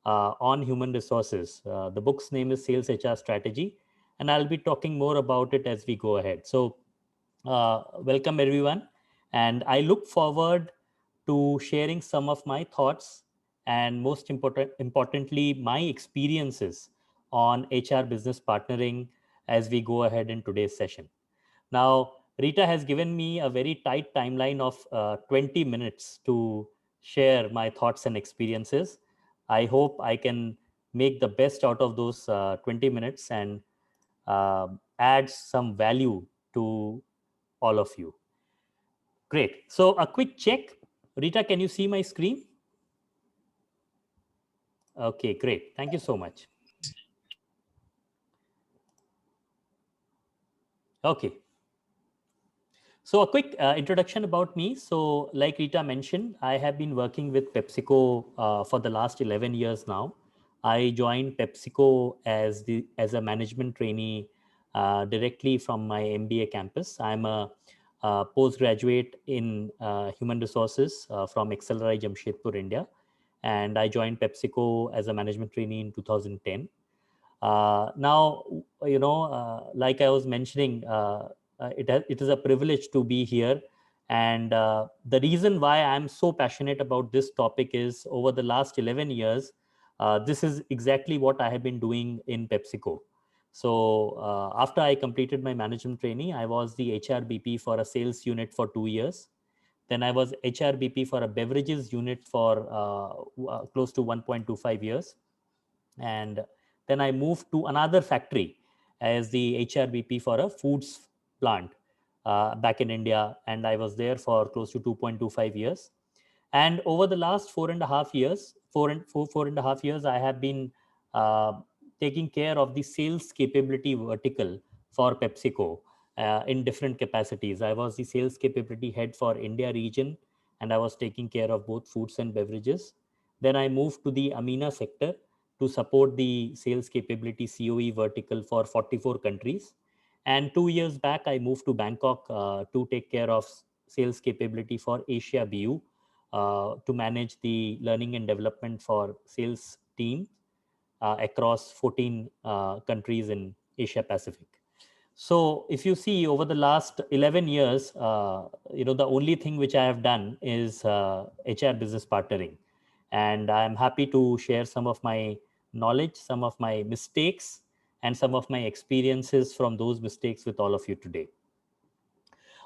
on human resources. The book's name is Sales HR Strategy, and I'll be talking more about it as we go ahead. So, welcome everyone, and I look forward to sharing some of my thoughts and most importantly, my experiences on HR business partnering as we go ahead in today's session. Now, Rita has given me a very tight timeline of 20 minutes to share my thoughts and experiences. I hope I can make the best out of those 20 minutes and add some value to all of you. Great. So, a quick check. Rita, can you see my screen? Okay, great. Thank you so much. Okay. So a quick introduction about me. So like Rita mentioned, I have been working with PepsiCo for the last 11 years now. I joined PepsiCo as a management trainee directly from my MBA campus. I'm a postgraduate in human resources from Accelerate Jamshedpur, India. And I joined PepsiCo as a management trainee in 2010. Now, like I was mentioning, it is a privilege to be here. And the reason why I'm so passionate about this topic is over the last 11 years, this is exactly what I have been doing in PepsiCo. So after I completed my management training, I was the HRBP for a sales unit for 2 years. Then I was HRBP for a beverages unit for close to 1.25 years. And then I moved to another factory as the HRBP for a foods plant back in India, and I was there for close to 2.25 years. And over the last 4.5 years, 4.5 years, I have been uh, taking care of the sales capability vertical for PepsiCo in different capacities. I was the sales capability head for India region, and I was taking care of both foods and beverages. Then I moved to the AMENA sector to support the sales capability COE vertical for 44 countries. And 2 years back, I moved to Bangkok to take care of sales capability for Asia BU to manage the learning and development for sales team across 14 countries in Asia Pacific. So if you see over the last 11 years, the only thing which I have done is HR business partnering. And I'm happy to share some of my knowledge, some of my mistakes, and some of my experiences from those mistakes with all of you today.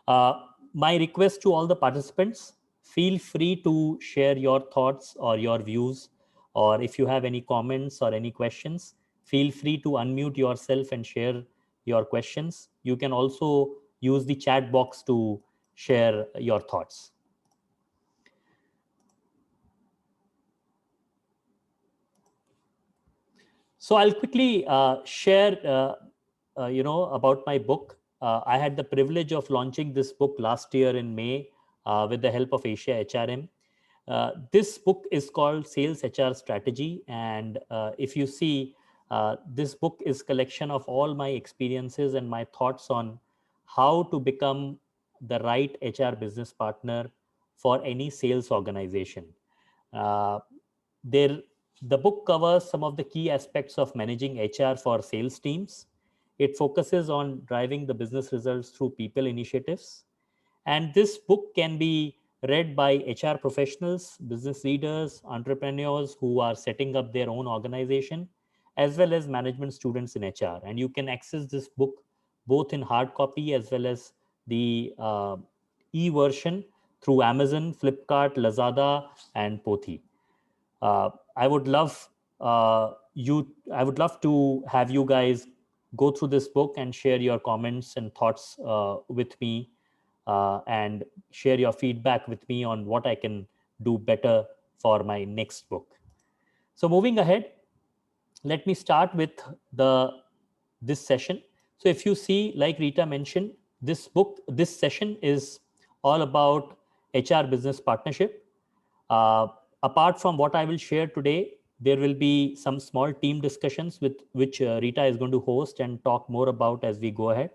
My request to all the participants, feel free to share your thoughts or your views, or if you have any comments or any questions, feel free to unmute yourself and share your questions. You can also use the chat box to share your thoughts. So I'll quickly share, about my book. I had the privilege of launching this book last year in May with the help of Asia HRM. This book is called Sales HR Strategy, and if you see, this book is collection of all my experiences and my thoughts on how to become the right HR business partner for any sales organization. Uh, there, the book covers some of the key aspects of managing HR for sales teams. It focuses on driving the business results through people initiatives. And this book can be read by HR professionals, business leaders, entrepreneurs who are setting up their own organization, as well as management students in HR. And you can access this book both in hard copy as well as the e version through Amazon, Flipkart, Lazada, and Pothi. I would love I would love to have you guys go through this book and share your comments and thoughts with me, and share your feedback with me on what I can do better for my next book. So moving ahead, let me start with the this session. So if you see, like Rita mentioned, this session is all about HR business partnership. uh, Apart from what I will share today, there will be some small team discussions with which Rita is going to host and talk more about as we go ahead.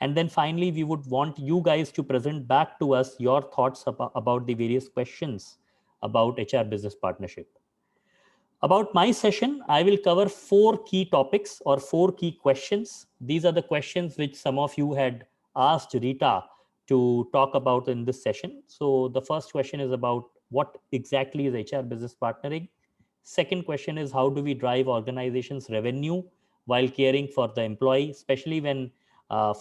And then finally, we would want you guys to present back to us your thoughts about the various questions about HR business partnership. About my session, I will cover 4 key topics or 4 key questions. These are the questions which some of you had asked Rita to talk about in this session. So the first question is about what exactly is HR business partnering. Second question is how do we drive organizations' revenue while caring for the employee, especially when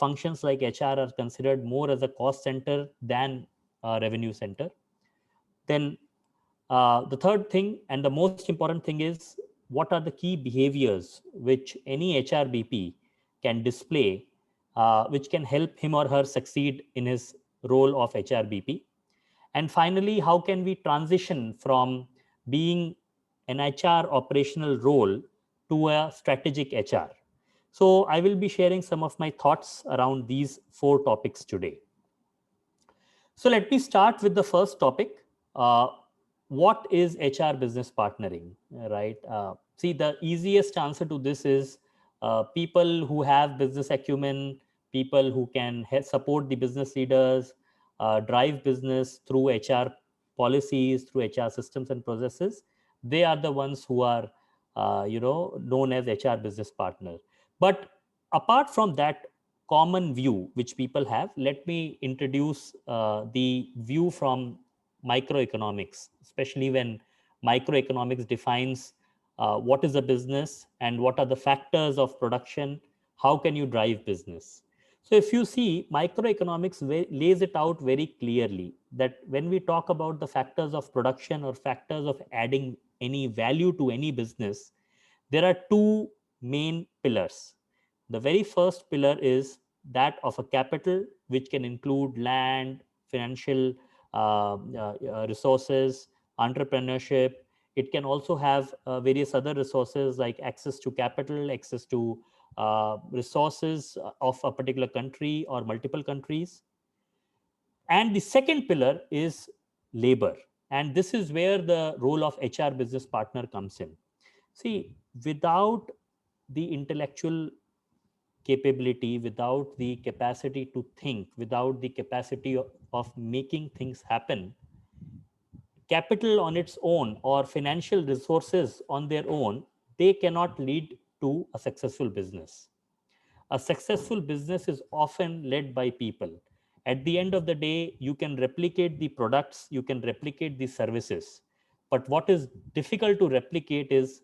functions like HR are considered more as a cost center than a revenue center. Then the third thing and the most important thing is what are the key behaviors which any HRBP can display, which can help him or her succeed in his role of HRBP. And finally, how can we transition from being an HR operational role to a strategic HR? So I will be sharing some of my thoughts around these 4 topics today. So let me start with the first topic. What is HR business partnering? Right? See, the easiest answer to this is people who have business acumen, people who can support the business leaders, drive business through HR policies, through HR systems and processes. They are the ones who are, known as HR business partner. But apart from that, common view which people have, let me introduce the view from microeconomics, especially when microeconomics defines what is a business and what are the factors of production, how can you drive business. So if you see, microeconomics lays it out very clearly that when we talk about the factors of production or factors of adding any value to any business, there are 2 main pillars. The very first pillar is that of a capital, which can include land, financial resources, entrepreneurship. It can also have various other resources like access to capital, access to resources of a particular country or multiple countries. And the second pillar is labor. And this is where the role of HR business partner comes in. See, without the intellectual capability, without the capacity to think, without the capacity of making things happen, capital on its own or financial resources on their own, they cannot lead to a successful business. A successful business is often led by people. At the end of the day, you can replicate the products, you can replicate the services. But what is difficult to replicate is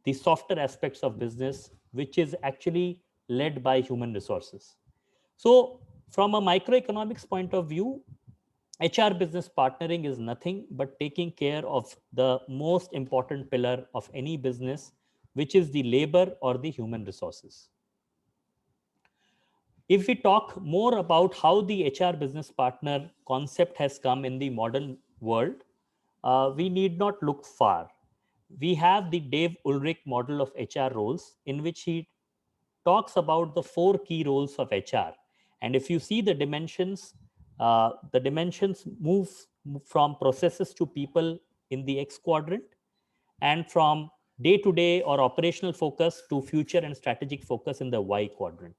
the softer aspects of business, which is actually led by human resources. So, from a microeconomics point of view, HR business partnering is nothing but taking care of the most important pillar of any business, which is the labor or the human resources. If we talk more about how the HR business partner concept has come in the modern world, we need not look far. We have the Dave Ulrich model of HR roles, in which he talks about the 4 key roles of HR. And if you see the dimensions move from processes to people in the X quadrant, and from day to day or operational focus to future and strategic focus in the Y quadrant.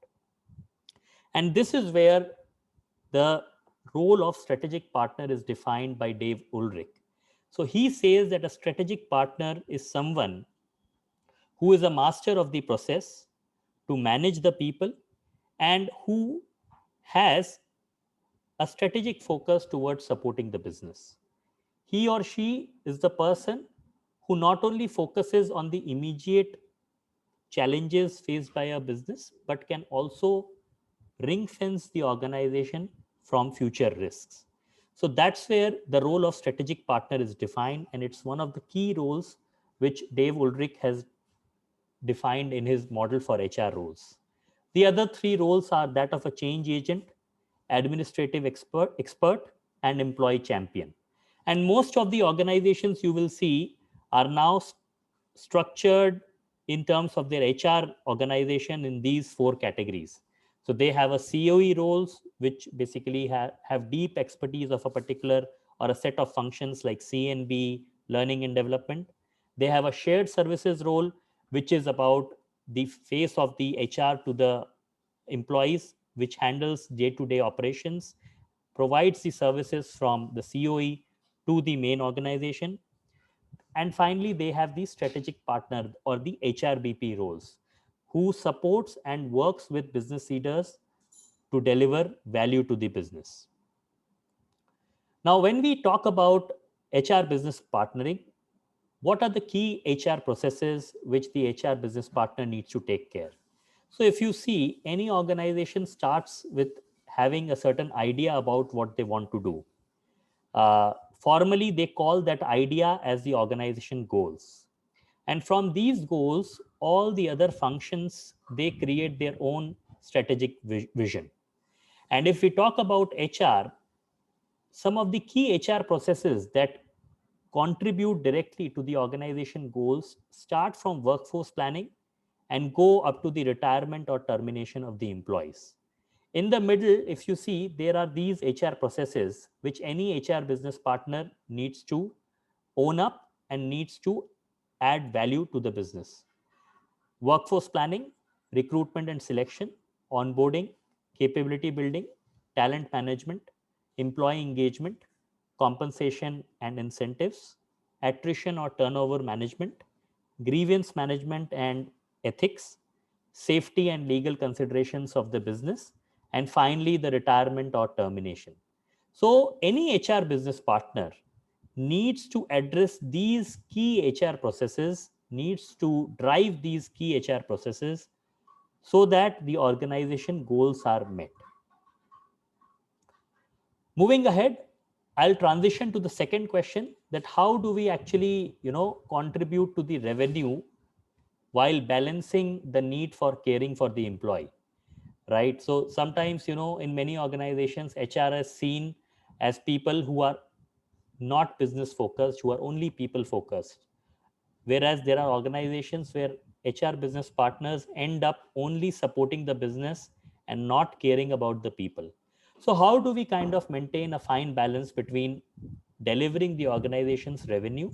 And this is where the role of strategic partner is defined by Dave Ulrich. So he says that a strategic partner is someone who is a master of the process to manage the people and who has a strategic focus towards supporting the business. He or she is the person who not only focuses on the immediate challenges faced by a business, but can also ring fence the organization from future risks. So that's where the role of strategic partner is defined, and it's one of the key roles which Dave Ulrich has defined in his model for HR roles. The other 3 roles are that of a change agent, administrative expert, and employee champion. And most of the organizations you will see are now structured in terms of their HR organization in these 4 categories. So they have a COE roles, which basically have deep expertise of a particular or a set of functions like CNB, learning and development. They have a shared services role, which is about the face of the HR to the employees, which handles day-to-day operations, provides the services from the COE to the main organization. And finally, they have the strategic partner or the HRBP roles, who supports and works with business leaders to deliver value to the business. Now, when we talk about HR business partnering, what are the key HR processes which the HR business partner needs to take care? So if you see, any organization starts with having a certain idea about what they want to do. Formally, they call that idea as the organization goals. And from these goals, all the other functions, they create their own strategic vision. And if we talk about HR, some of the key HR processes that contribute directly to the organization goals start from workforce planning and go up to the retirement or termination of the employees. In the middle, if you see, there are these HR processes which any HR business partner needs to own up and needs to add value to the business. Workforce planning, recruitment and selection, onboarding, capability building, talent management, employee engagement, compensation and incentives, attrition or turnover management, grievance management and ethics, safety and legal considerations of the business, and finally the retirement or termination. So any HR business partner needs to address these key HR processes, needs to drive these key HR processes so that the organization goals are met. Moving ahead, I'll transition to the second question, that how do we actually, contribute to the revenue while balancing the need for caring for the employee, right? So sometimes, in many organizations, HR is seen as people who are not business focused, who are only people focused. Whereas there are organizations where HR business partners end up only supporting the business and not caring about the people. So, how do we kind of maintain a fine balance between delivering the organization's revenue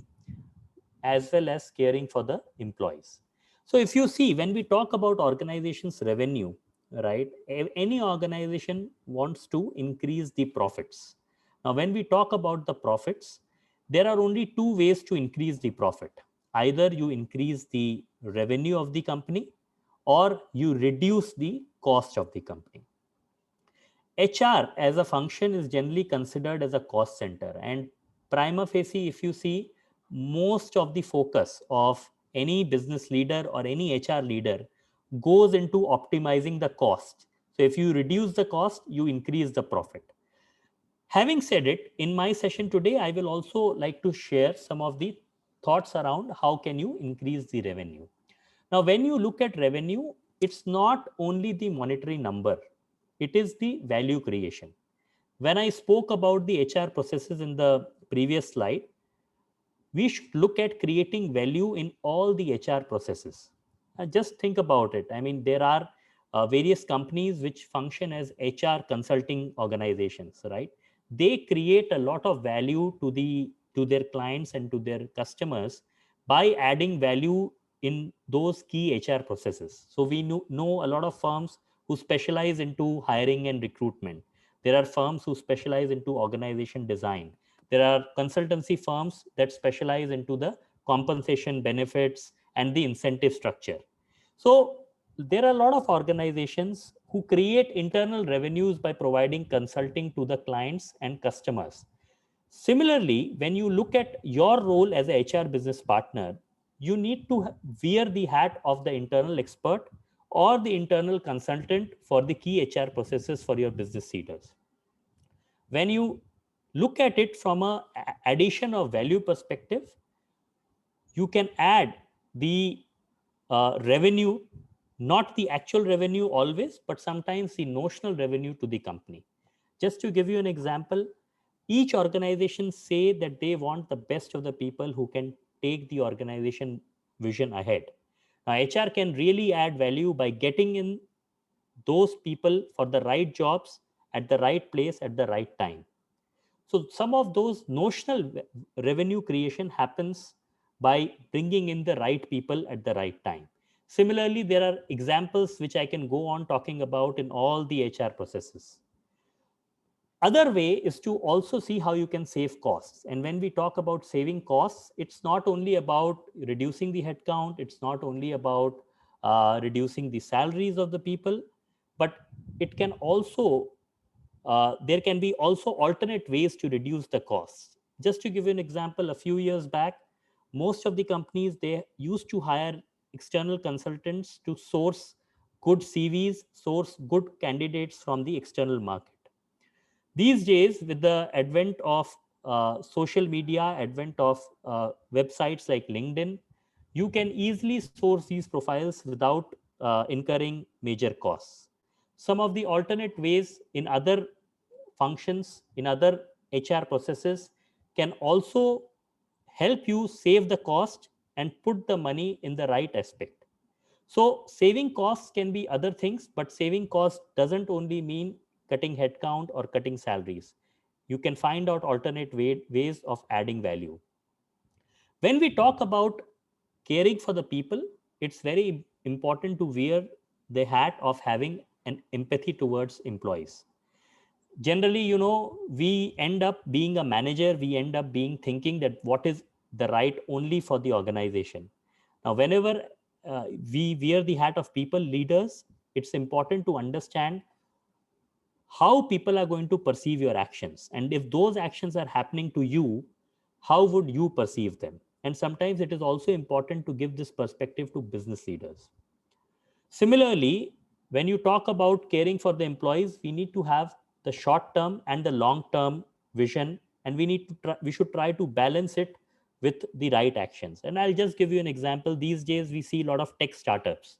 as well as caring for the employees? So, if you see, when we talk about organization's revenue, right, any organization wants to increase the profits. Now, when we talk about the profits, there are only two ways to increase the profit. Either you increase the revenue of the company or you reduce the cost of the company. HR as a function is generally considered as a cost center, and prima facie, if you see, most of the focus of any business leader or any HR leader goes into optimizing the cost. So if you reduce the cost, you increase the profit. Having said it, in my session today, I will also like to share some of the thoughts around how can you increase the revenue. Now, when you look at revenue, it's not only the monetary number, it is the value creation. When I spoke about the HR processes in the previous slide, we should look at creating value in all the HR processes. Just think about it. I mean, there are various companies which function as HR consulting organizations, right? They create a lot of value to their clients and to their customers by adding value in those key HR processes. So we know a lot of firms who specialize into hiring and recruitment. There are firms who specialize into organization design. There are consultancy firms that specialize into the compensation benefits and the incentive structure. So there are a lot of organizations who create internal revenues by providing consulting to the clients and customers. Similarly, when you look at your role as a HR business partner, you need to wear the hat of the internal expert or the internal consultant for the key HR processes for your business leaders. When you look at it from a addition of value perspective, you can add the revenue, not the actual revenue always, but sometimes the notional revenue to the company. Just to give you an example, each organization say that they want the best of the people who can take the organization vision ahead. Now, HR can really add value by getting in those people for the right jobs at the right place at the right time. So some of those notional revenue creation happens by bringing in the right people at the right time. Similarly, there are examples which I can go on talking about in all the HR processes. Other way is to also see how you can save costs. And when we talk about saving costs, it's not only about reducing the headcount, it's not only about reducing the salaries of the people, but it can also there can be also alternate ways to reduce the costs. Just to give you an example, a few years back, most of the companies, they used to hire external consultants to source good CVs, source good candidates from the external market. These days, with the advent of social media, advent of websites like LinkedIn, you can easily source these profiles without incurring major costs. Some of the alternate ways in other functions, in other HR processes, can also help you save the cost and put the money in the right aspect. So saving costs can be other things, but saving costs doesn't only mean cutting headcount or cutting salaries. You can find out alternate ways of adding value. When we talk about caring for the people, it's very important to wear the hat of having an empathy towards employees. Generally, we end up being a manager, we end up being thinking that what is the right only for the organization. Now, whenever we wear the hat of people leaders, it's important to understand how people are going to perceive your actions, and if those actions are happening to you, how would you perceive them? And sometimes it is also important to give this perspective to business leaders. Similarly, when you talk about caring for the employees, we need to have the short term and the long term vision, and we should try to balance it with the right actions. And I'll just give you an example. These days, we see a lot of tech startups,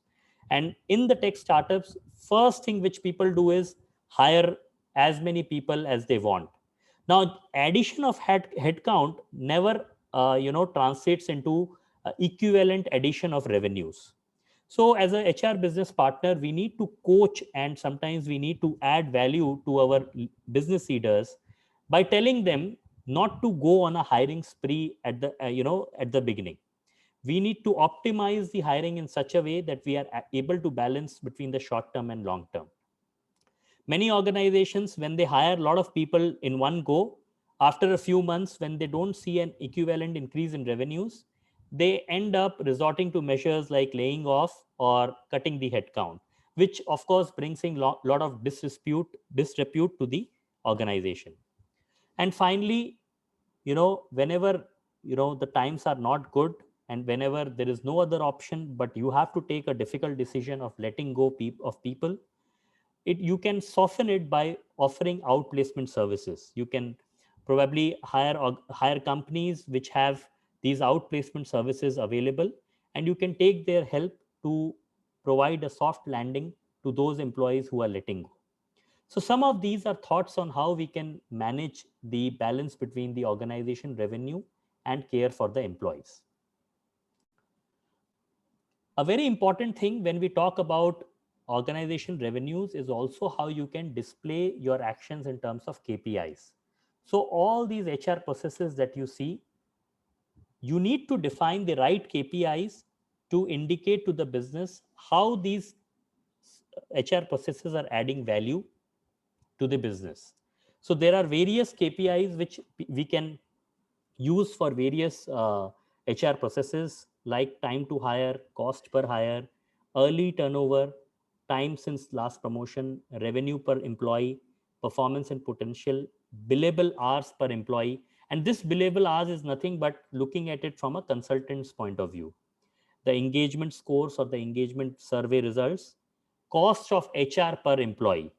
and in the tech startups, first thing which people do is hire as many people as they want. Now, addition of headcount never translates into equivalent addition of revenues. So, as a HR business partner, we need to coach, and sometimes we need to add value to our business leaders by telling them not to go on a hiring spree at the at the beginning. We need to optimize the hiring in such a way that we are able to balance between the short term and long term. Many organizations, when they hire a lot of people in one go, after a few months, when they don't see an equivalent increase in revenues, they end up resorting to measures like laying off or cutting the headcount, which of course brings in a lot of disrepute to the organization. And finally, whenever the times are not good, and whenever there is no other option but you have to take a difficult decision of letting go of people, you can soften it by offering outplacement services. You can probably hire companies which have these outplacement services available, and you can take their help to provide a soft landing to those employees who are letting go. So some of these are thoughts on how we can manage the balance between the organization revenue and care for the employees. A very important thing when we talk about organization revenues is also how you can display your actions in terms of KPIs. So all these HR processes that you see, you need to define the right KPIs to indicate to the business how these HR processes are adding value to the business. So there are various KPIs which we can use for various HR processes, like time to hire, cost per hire, early turnover, time since last promotion, revenue per employee, performance and potential, billable hours per employee. And this billable hours is nothing but looking at it from a consultant's point of view. The engagement scores or the engagement survey results, cost of HR per employee,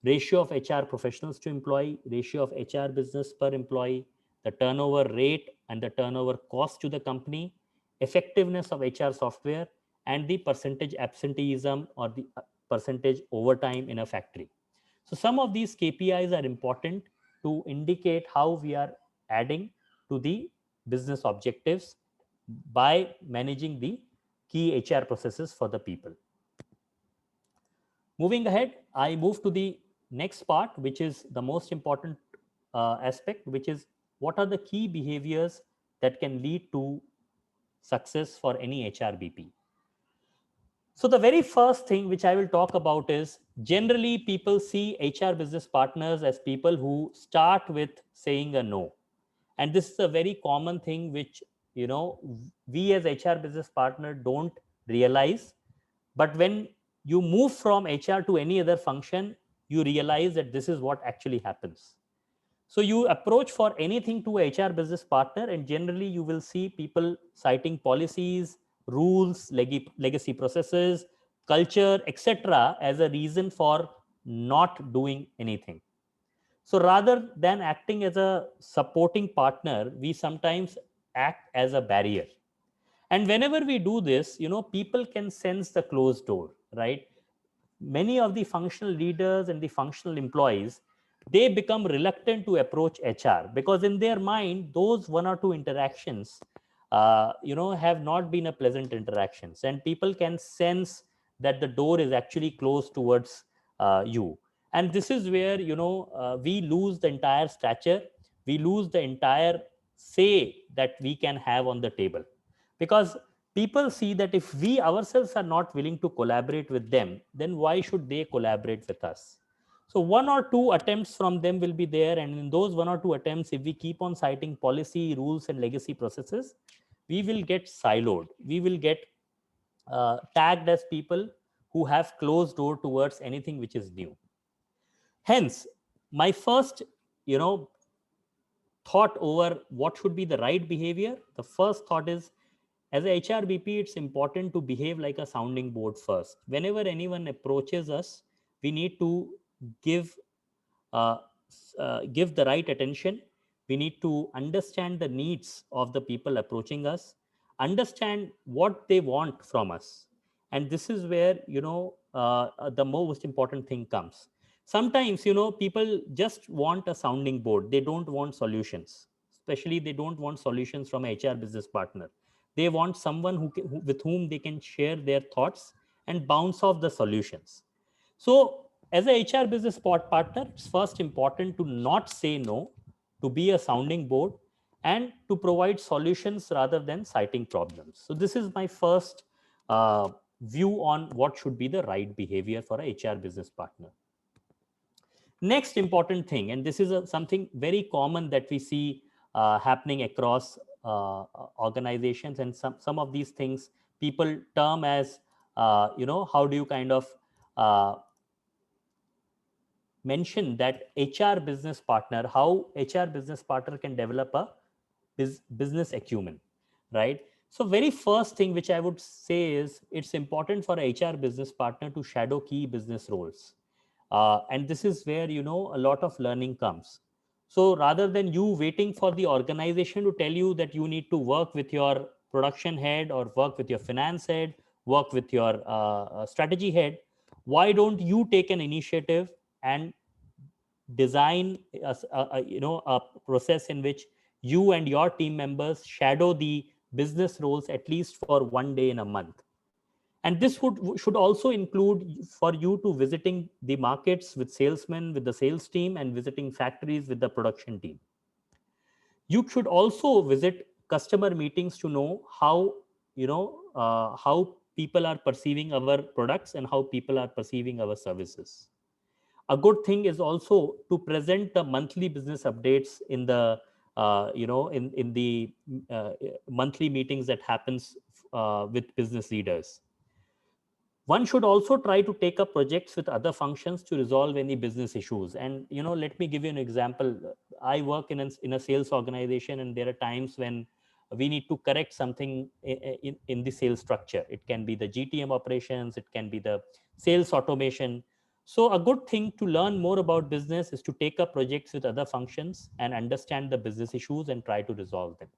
ratio of HR professionals to employee, ratio of HR business per employee, the turnover rate and the turnover cost to the company, effectiveness of HR software, and the percentage absenteeism or the percentage overtime in a factory. So some of these KPIs are important to indicate how we are adding to the business objectives by managing the key HR processes for the people. Moving ahead, I move to the next part, which is the most important aspect, which is what are the key behaviors that can lead to success for any HRBP. So the very first thing which I will talk about is, generally people see HR business partners as people who start with saying a no. And this is a very common thing which, you know, we as HR business partner don't realize. But when you move from HR to any other function, you realize that this is what actually happens. So you approach for anything to a HR business partner, and generally you will see people citing policies, rules, legacy processes, culture, etc., as a reason for not doing anything. So rather than acting as a supporting partner, we sometimes act as a barrier. And whenever we do this, you know, people can sense the closed door, right? Many of the functional leaders and the functional employees, they become reluctant to approach HR because in their mind those one or two interactions have not been a pleasant interactions, and people can sense that the door is actually closed towards you. And this is where we lose the entire stature, we lose the entire say that we can have on the table, because people see that if we ourselves are not willing to collaborate with them, then why should they collaborate with us? So one or two attempts from them will be there, and in those one or two attempts, if we keep on citing policy, rules, and legacy processes, we will get siloed, we will get tagged as people who have closed door towards anything which is new. Hence, my first you know thought over what should be the right behavior, the first thought is, as a HRBP, it's important to behave like a sounding board first. Whenever anyone approaches us, we need to give uh, give the right attention. We need to understand the needs of the people approaching us, understand what they want from us, and this is where the most important thing comes. Sometimes people just want a sounding board. They don't want solutions. Especially, they don't want solutions from a HR business partner. They want someone with whom they can share their thoughts and bounce off the solutions. So, as a HR business partner, it's first important to not say no, to be a sounding board, and to provide solutions rather than citing problems. So, this is my first view on what should be the right behavior for a HR business partner. Next important thing, and this is something very common that we see happening across organizations, and some of these things people term as how do you kind of mention that HR business partner, how HR business partner can develop a business acumen, right? So very first thing which I would say is, it's important for a HR business partner to shadow key business roles. And this is where, a lot of learning comes. So rather than you waiting for the organization to tell you that you need to work with your production head or work with your finance head, work with your strategy head, why don't you take an initiative and design a process in which you and your team members shadow the business roles at least for one day in a month. And this should also include for you to visiting the markets with salesmen, with the sales team, and visiting factories with the production team. You should also visit customer meetings to know how people are perceiving our products and how people are perceiving our services. A good thing is also to present the monthly business updates in the in the monthly meetings that happens with business leaders. One should also try to take up projects with other functions to resolve any business issues. And let me give you an example. I work in a sales organization, and there are times when we need to correct something in the sales structure. It can be the GTM operations, it can be the sales automation. So a good thing to learn more about business is to take up projects with other functions and understand the business issues and try to resolve them.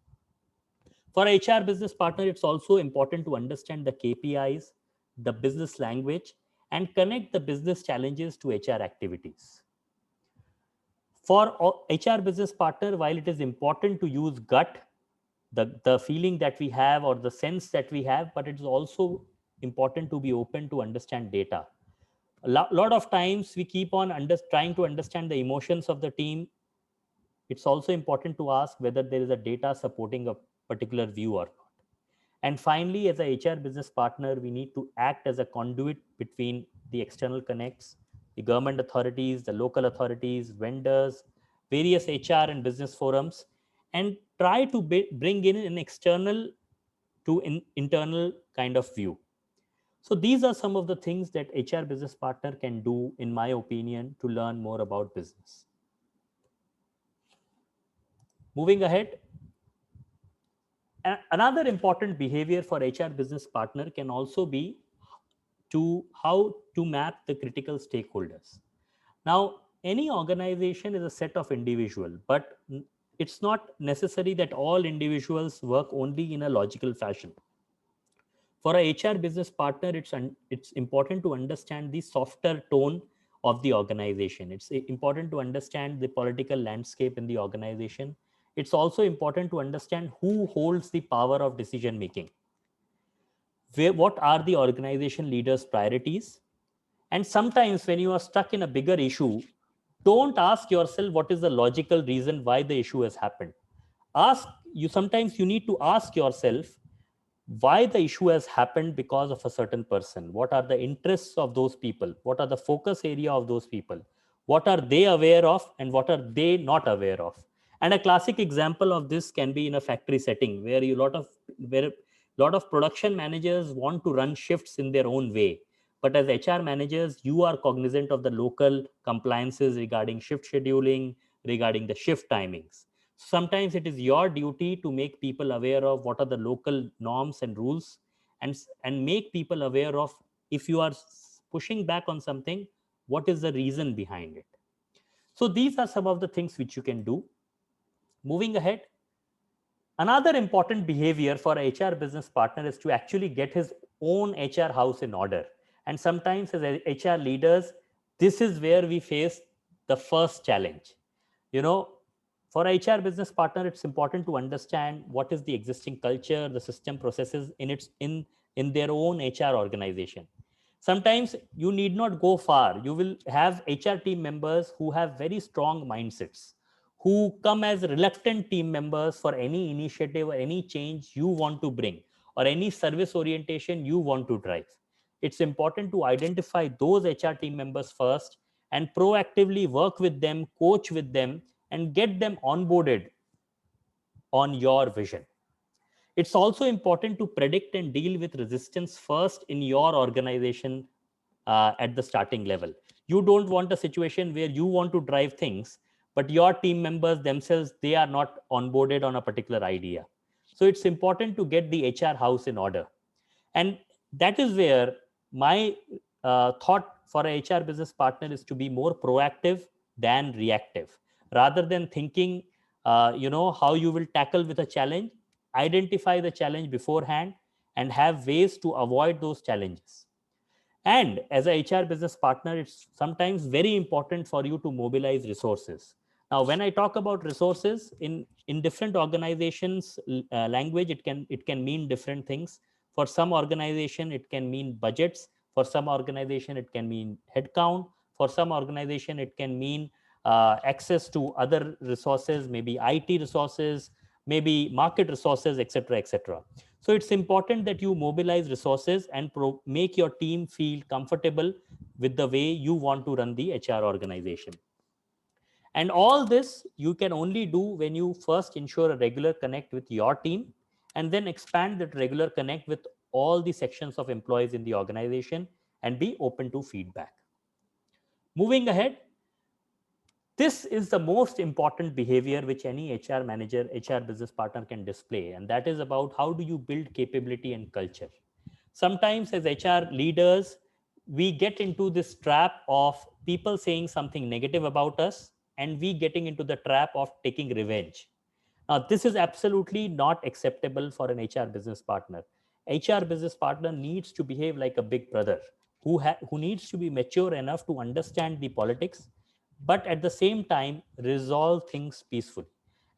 For HR business partner, it's also important to understand the KPIs, the business language, and connect the business challenges to HR activities. For HR business partner, while it is important to use gut, the feeling that we have or the sense that we have, but it is also important to be open to understand data. Lot of times we keep on trying to understand the emotions of the team. It's also important to ask whether there is a data supporting a particular view or not. And finally, as a HR business partner, we need to act as a conduit between the external connects, the government authorities, the local authorities, vendors, various HR and business forums, and try to bring in an external to internal kind of view. So these are some of the things that HR business partner can do, in my opinion, to learn more about business. Moving ahead, another important behavior for HR business partner can also be to how to map the critical stakeholders. Now, any organization is a set of individuals, but it's not necessary that all individuals work only in a logical fashion. For a HR business partner, it's important to understand the softer tone of the organization. It's important to understand the political landscape in the organization. It's also important to understand who holds the power of decision making. What are the organization leaders' priorities? And sometimes when you are stuck in a bigger issue, don't ask yourself what is the logical reason why the issue has happened. Sometimes you need to ask yourself why the issue has happened because of a certain person. What are the interests of those people? What are the focus area of those people? What are they aware of and what are they not aware of? And a classic example of this can be in a factory setting where a lot of production managers want to run shifts in their own way. But as HR managers, you are cognizant of the local compliances regarding shift scheduling, regarding the shift timings. Sometimes it is your duty to make people aware of what are the local norms and rules, and make people aware of, if you are pushing back on something, what is the reason behind it. So these are some of the things which you can do. Moving ahead, another important behavior for a HR business partner is to actually get his own HR house in order. And sometimes as HR leaders, this is where we face the first challenge. You know, for a HR business partner, it's important to understand what is the existing culture, the system processes in their own HR organization. Sometimes you need not go far. You will have HR team members who have very strong mindsets, who come as reluctant team members for any initiative or any change you want to bring, or any service orientation you want to drive. It's important to identify those HR team members first and proactively work with them, coach with them, and get them onboarded on your vision. It's also important to predict and deal with resistance first in your organization at the starting level. You don't want a situation where you want to drive things, but your team members themselves, they are not onboarded on a particular idea. So it's important to get the HR house in order. And that is where my thought for a HR business partner is to be more proactive than reactive. Rather than thinking, how you will tackle with a challenge, identify the challenge beforehand and have ways to avoid those challenges. And as a HR business partner, it's sometimes very important for you to mobilize resources. Now, when I talk about resources in different organizations, language, it can mean different things. For some organization, it can mean budgets. For some organization, it can mean headcount. For some organization, it can mean access to other resources, maybe IT resources, maybe market resources, etc., etc. So it's important that you mobilize resources and make your team feel comfortable with the way you want to run the HR organization. And all this you can only do when you first ensure a regular connect with your team, and then expand that regular connect with all the sections of employees in the organization, and be open to feedback. Moving ahead, this is the most important behavior which any HR manager, HR business partner can display, and that is about how do you build capability and culture. Sometimes, as HR leaders, we get into this trap of people saying something negative about us, and we getting into the trap of taking revenge. Now, this is absolutely not acceptable for an HR business partner. HR business partner needs to behave like a big brother who needs to be mature enough to understand the politics, but at the same time resolve things peacefully.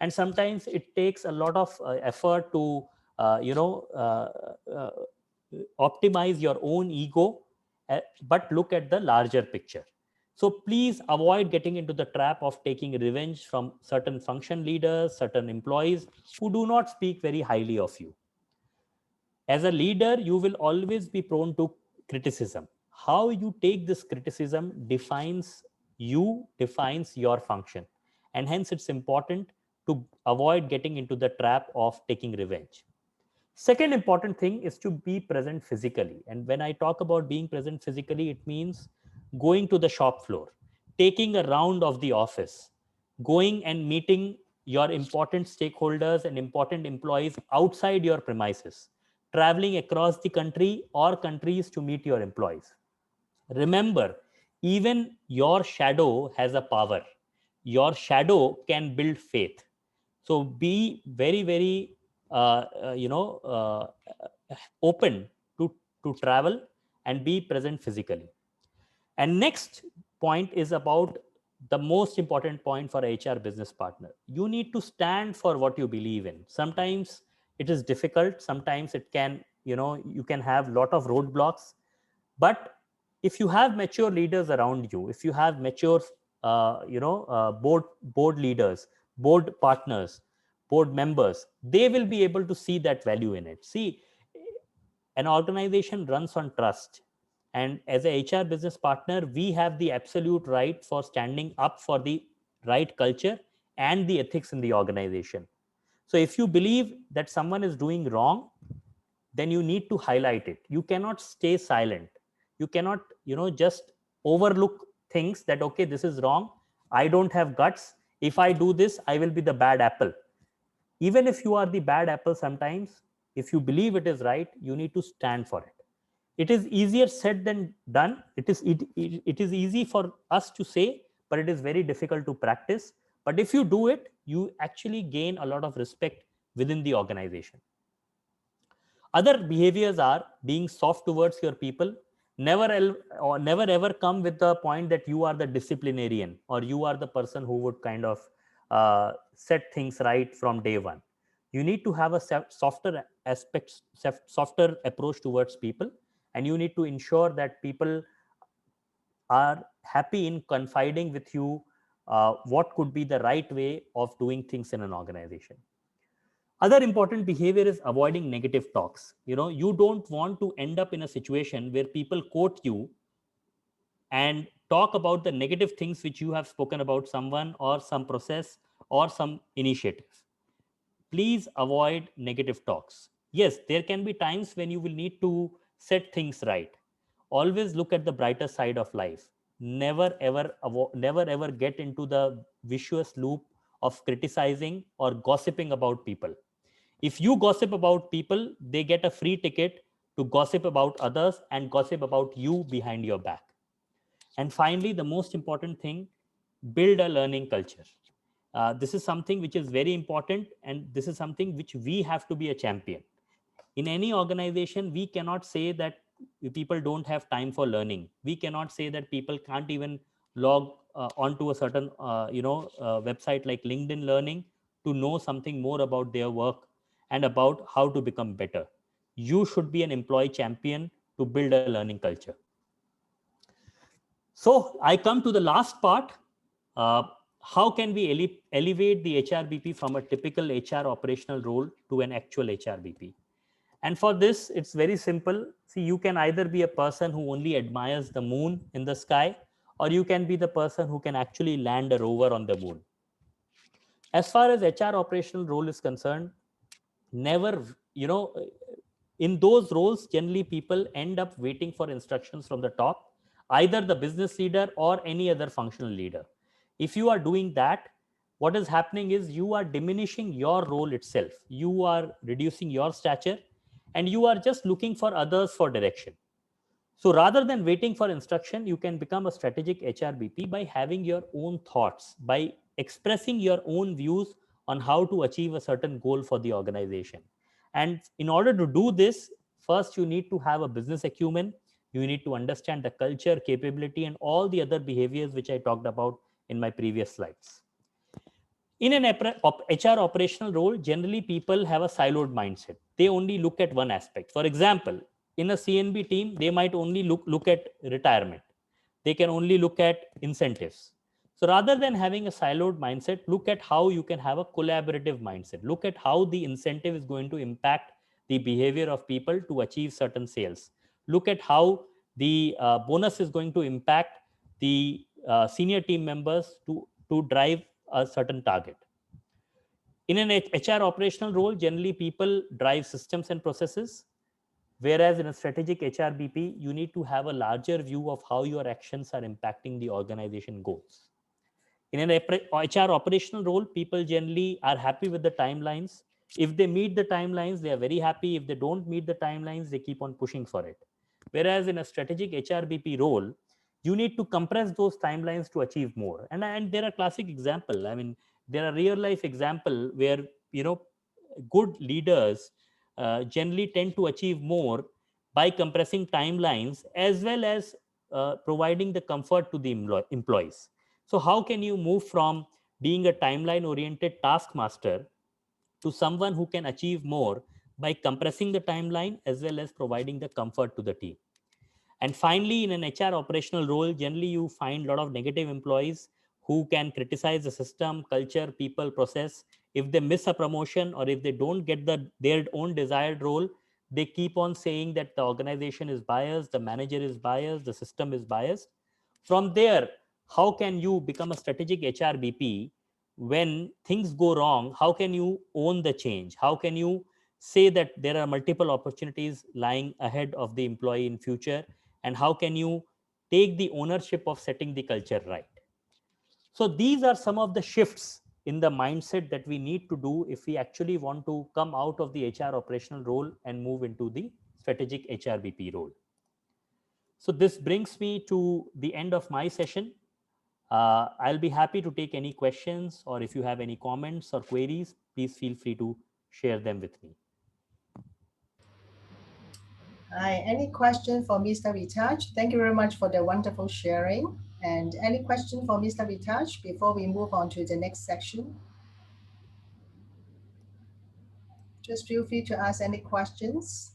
And sometimes it takes a lot of effort to uh, you know uh, uh, optimize your own ego, but look at the larger picture. So please avoid getting into the trap of taking revenge from certain function leaders, certain employees who do not speak very highly of you. As a leader, you will always be prone to criticism. How you take this criticism defines you, defines your function. And hence, it's important to avoid getting into the trap of taking revenge. Second important thing is to be present physically. And when I talk about being present physically, it means going to the shop floor, taking a round of the office, going and meeting your important stakeholders and important employees outside your premises, traveling across the country or countries to meet your employees. Remember, even your shadow has a power. Your shadow can build faith. So be very, very, open to travel and be present physically. And next point is about the most important point for a HR business partner. You need to stand for what you believe in. Sometimes it is difficult. Sometimes it can, you can have a lot of roadblocks. But if you have mature leaders around you, if you have mature, board leaders, board partners, board members, they will be able to see that value in it. See, an organization runs on trust, and as a HR business partner, we have the absolute right for standing up for the right culture and the ethics in the organization. So if you believe that someone is doing wrong, then you need to highlight it. You cannot stay silent. You cannot, just overlook things that, okay, this is wrong. I don't have guts. If I do this, I will be the bad apple. Even if you are the bad apple sometimes, if you believe it is right, you need to stand for it. It is easier said than done. It is easy for us to say, but it is very difficult to practice. But if you do it, you actually gain a lot of respect within the organization. Other behaviors are being soft towards your people. Never ever come with the point that you are the disciplinarian or you are the person who would kind of set things right from day one. You need to have a softer aspect, softer approach towards people, and you need to ensure that people are happy in confiding with you what could be the right way of doing things in an organization. Other important behavior is avoiding negative talks. You don't want to end up in a situation where people quote you and talk about the negative things which you have spoken about someone or some process or some initiative. Please avoid negative talks. Yes, there can be times when you will need to set things right. Always look at the brighter side of life. Never ever get into the vicious loop of criticizing or gossiping about people. If you gossip about people, they get a free ticket to gossip about others and gossip about you behind your back. And finally, the most important thing, build a learning culture. This is something which is very important, and this is something which we have to be a champion. In any organization, we cannot say that people don't have time for learning. We cannot say that people can't even log onto a certain website like LinkedIn Learning to know something more about their work and about how to become better. You should be an employee champion to build a learning culture. So I come to the last part. How can we elevate the HRBP from a typical HR operational role to an actual HRBP? And for this, it's very simple. See, you can either be a person who only admires the moon in the sky, or you can be the person who can actually land a rover on the moon. As far as HR operational role is concerned, never, in those roles, generally people end up waiting for instructions from the top, either the business leader or any other functional leader. If you are doing that, what is happening is you are diminishing your role itself. You are reducing your stature and you are just looking for others for direction. So rather than waiting for instruction, you can become a strategic HRBP by having your own thoughts, by expressing your own views on how to achieve a certain goal for the organization. And in order to do this, first you need to have a business acumen. You need to understand the culture, capability, and all the other behaviors which I talked about in my previous slides. In an HR operational role, generally people have a siloed mindset. They only look at one aspect. For example, in a CNB team, they might only look at retirement. They can only look at incentives. So rather than having a siloed mindset, look at how you can have a collaborative mindset. Look at how the incentive is going to impact the behavior of people to achieve certain sales. Look at how the bonus is going to impact the senior team members to drive a certain target. In an HR operational role, generally people drive systems and processes, whereas in a strategic HRBP, you need to have a larger view of how your actions are impacting the organization goals. In an HR operational role, people generally are happy with the timelines. If they meet the timelines, they are very happy. If they don't meet the timelines, they keep on pushing for it. Whereas in a strategic HRBP role, you need to compress those timelines to achieve more. And there are classic example. I mean, there are real life example where, you know, good leaders generally tend to achieve more by compressing timelines as well as providing the comfort to the employees. So how can you move from being a timeline oriented taskmaster to someone who can achieve more by compressing the timeline as well as providing the comfort to the team? And finally, in an HR operational role, generally you find a lot of negative employees who can criticize the system, culture, people, process. If they miss a promotion or if they don't get their own desired role, they keep on saying that the organization is biased, the manager is biased, the system is biased. From there, how can you become a strategic HRBP when things go wrong? How can you own the change? How can you say that there are multiple opportunities lying ahead of the employee in future, and how can you take the ownership of setting the culture right? So these are some of the shifts in the mindset that we need to do if we actually want to come out of the HR operational role and move into the strategic HRBP role. So this brings me to the end of my session. I'll be happy to take any questions, or if you have any comments or queries, please feel free to share them with me. Hi, any question for Mr. Vitaj? Thank you very much for the wonderful sharing. And any question for Mr. Vitaj before we move on to the next section? Just feel free to ask any questions.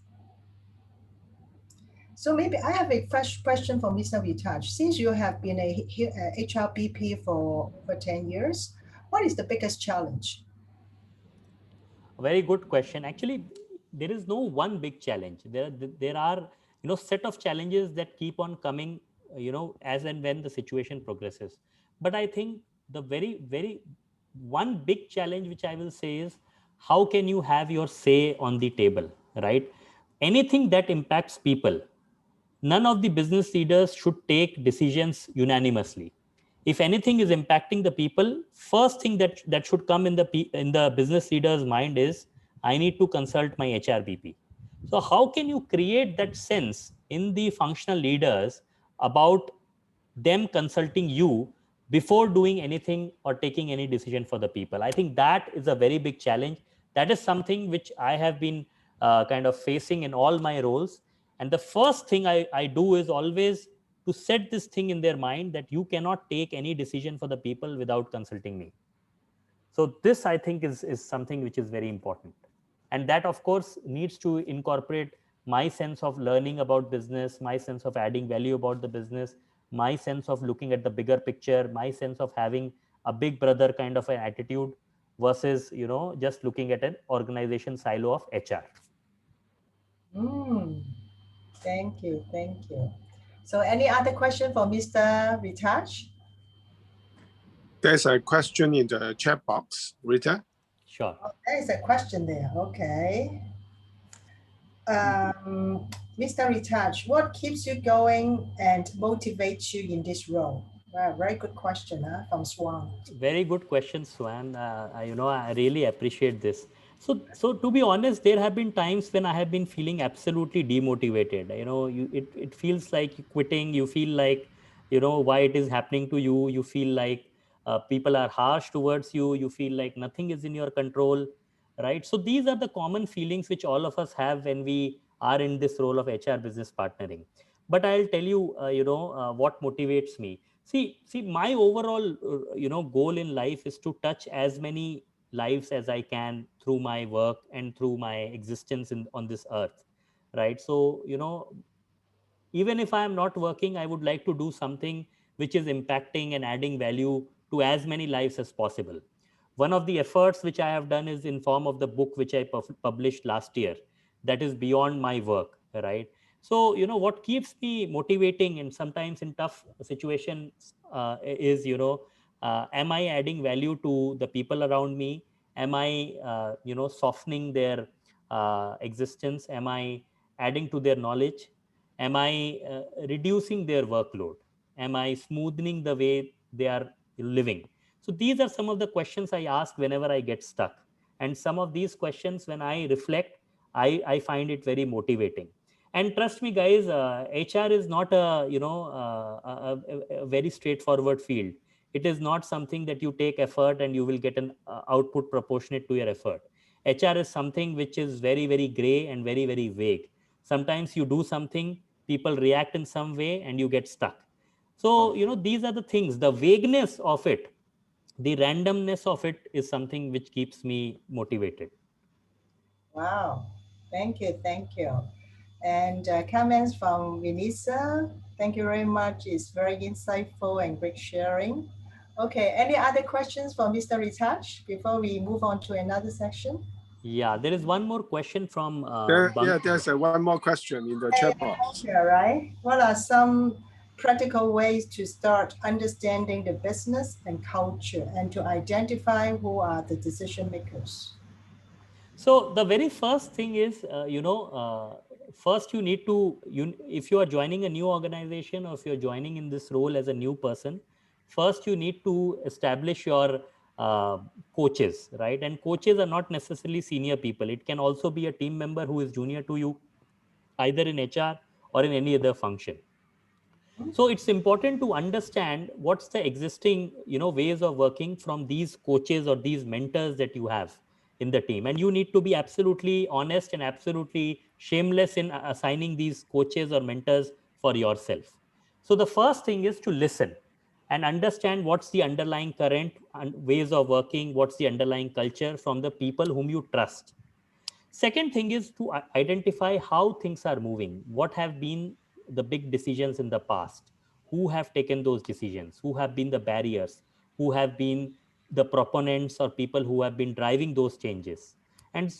So maybe I have a fresh question for Mr. Vitaj. Since you have been a HRBP for over 10 years, what is the biggest challenge? A very good question. Actually, there is no one big challenge. There are, you know, set of challenges that keep on coming, you know, as and when the situation progresses. But I think the very one big challenge which I will say is, how can you have your say on the table, right? Anything that impacts people, none of the business leaders should take decisions unanimously. If anything is impacting the people, first thing that should come in the business leader's mind is, I need to consult my HRBP. So how can you create that sense in the functional leaders about them consulting you before doing anything or taking any decision for the people? I think that is a very big challenge. That is something which I have been kind of facing in all my roles. And the first thing I do is always to set this thing in their mind that you cannot take any decision for the people without consulting me. So this, I think, is something which is very important. And that, of course, needs to incorporate my sense of learning about business, my sense of adding value about the business, my sense of looking at the bigger picture, my sense of having a big brother kind of an attitude versus, you know, just looking at an organization silo of HR. Mm, thank you, thank you. So any other question for Mr. Vitaj? There's a question in the chat box, Rita. Sure. Oh, there is a question there. Okay. Mr. Vitaj, what keeps you going and motivates you in this role? Wow, very good question, from Swan. Very good question, Swan. You know, I really appreciate this. So to be honest, there have been times when I have been feeling absolutely demotivated. You know, it feels like quitting. You feel like, you know, why it is happening to you. You feel like people are harsh towards you. You feel like nothing is in your control, right? So these are the common feelings which all of us have when we are in this role of HR business partnering. But I'll tell you, what motivates me. See, my overall, goal in life is to touch as many lives as I can through my work and through my existence on this earth, right? So, even if I am not working, I would like to do something which is impacting and adding value to as many lives as possible. One of the efforts which I have done is in form of the book which I published last year. that is beyond my work, right? So, what keeps me motivating and sometimes in tough situations is, am I adding value to the people around me? Am I, softening their existence? Am I adding to their knowledge? Am I reducing their workload? Am I smoothing the way they are living? So these are some of the questions I ask whenever I get stuck. And some of these questions, when I reflect, I find it very motivating. And trust me, guys, HR is not a very straightforward field. It is not something that you take effort and you will get an output proportionate to your effort. HR is something which is very, very gray and very, very vague. Sometimes you do something, people react in some way, and you get stuck. So, these are the things, the vagueness of it, the randomness of it is something which keeps me motivated. Wow. Thank you. Thank you. And comments from Vinisa. Thank you very much. It's very insightful and great sharing. Okay. Any other questions for Mr. Retouch before we move on to another section? Yeah, there is one more question from there's one more question in the chat box. Yeah, right. What are some practical ways to start understanding the business and culture and to identify who are the decision makers? So the very first thing is, first you need to, if you are joining a new organization or if you're joining in this role as a new person, first you need to establish your coaches, right? And coaches are not necessarily senior people. It can also be a team member who is junior to you, either in HR or in any other function. So it's important to understand what's the existing, ways of working from these coaches or these mentors that you have in the team. And you need to be absolutely honest and absolutely shameless in assigning these coaches or mentors for yourself. So the first thing is to listen and understand what's the underlying current and ways of working, what's the underlying culture from the people whom you trust. Second thing is to identify how things are moving, what have been the big decisions in the past, who have taken those decisions, who have been the barriers, who have been the proponents or people who have been driving those changes. And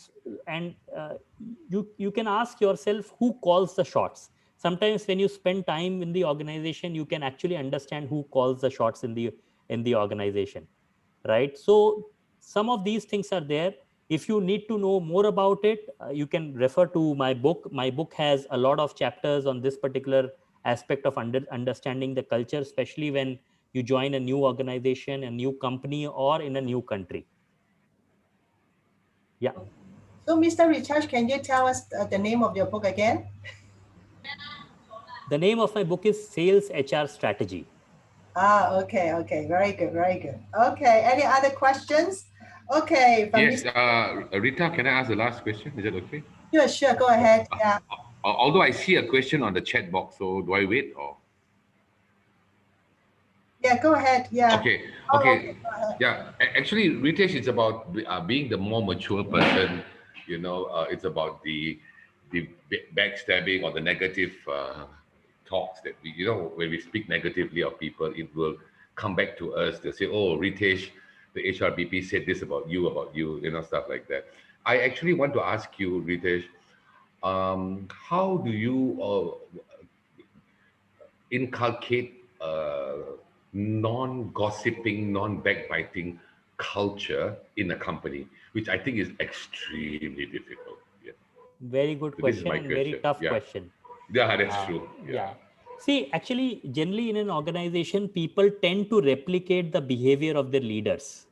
you can ask yourself who calls the shots. Sometimes when you spend time in the organization, you can actually understand who calls the shots in the organization, right? So some of these things are there. If you need to know more about it, you can refer to my book. My book has a lot of chapters on this particular aspect of understanding the culture, especially when you join a new organization, a new company, or in a new country. Yeah. So, Mr. Richard, can you tell us the name of your book again? The name of my book is Sales HR Strategy. Ah, okay, okay, very good, very good. Okay, any other questions? Okay. Yes, Rita, can I ask the last question? Is that okay? Sure, sure, go ahead. Yeah. Although I see a question on the chat box, so do I wait or? Yeah, go ahead. Yeah. Okay. Oh, Okay. go ahead. Yeah. Actually, Ritesh, it's about being the more mature person. It's about the backstabbing or the negative talks that when we speak negatively of people, it will come back to us. They'll say, "Oh, Ritesh, the HRBP said this about you," stuff like that. I actually want to ask you, Ritesh, how do you inculcate non-gossiping, non-backbiting culture in a company, which I think is extremely difficult. Yeah. Very good question and very tough question. Yeah, that's true. Yeah. See, actually, generally in an organization, people tend to replicate the behavior of their leaders,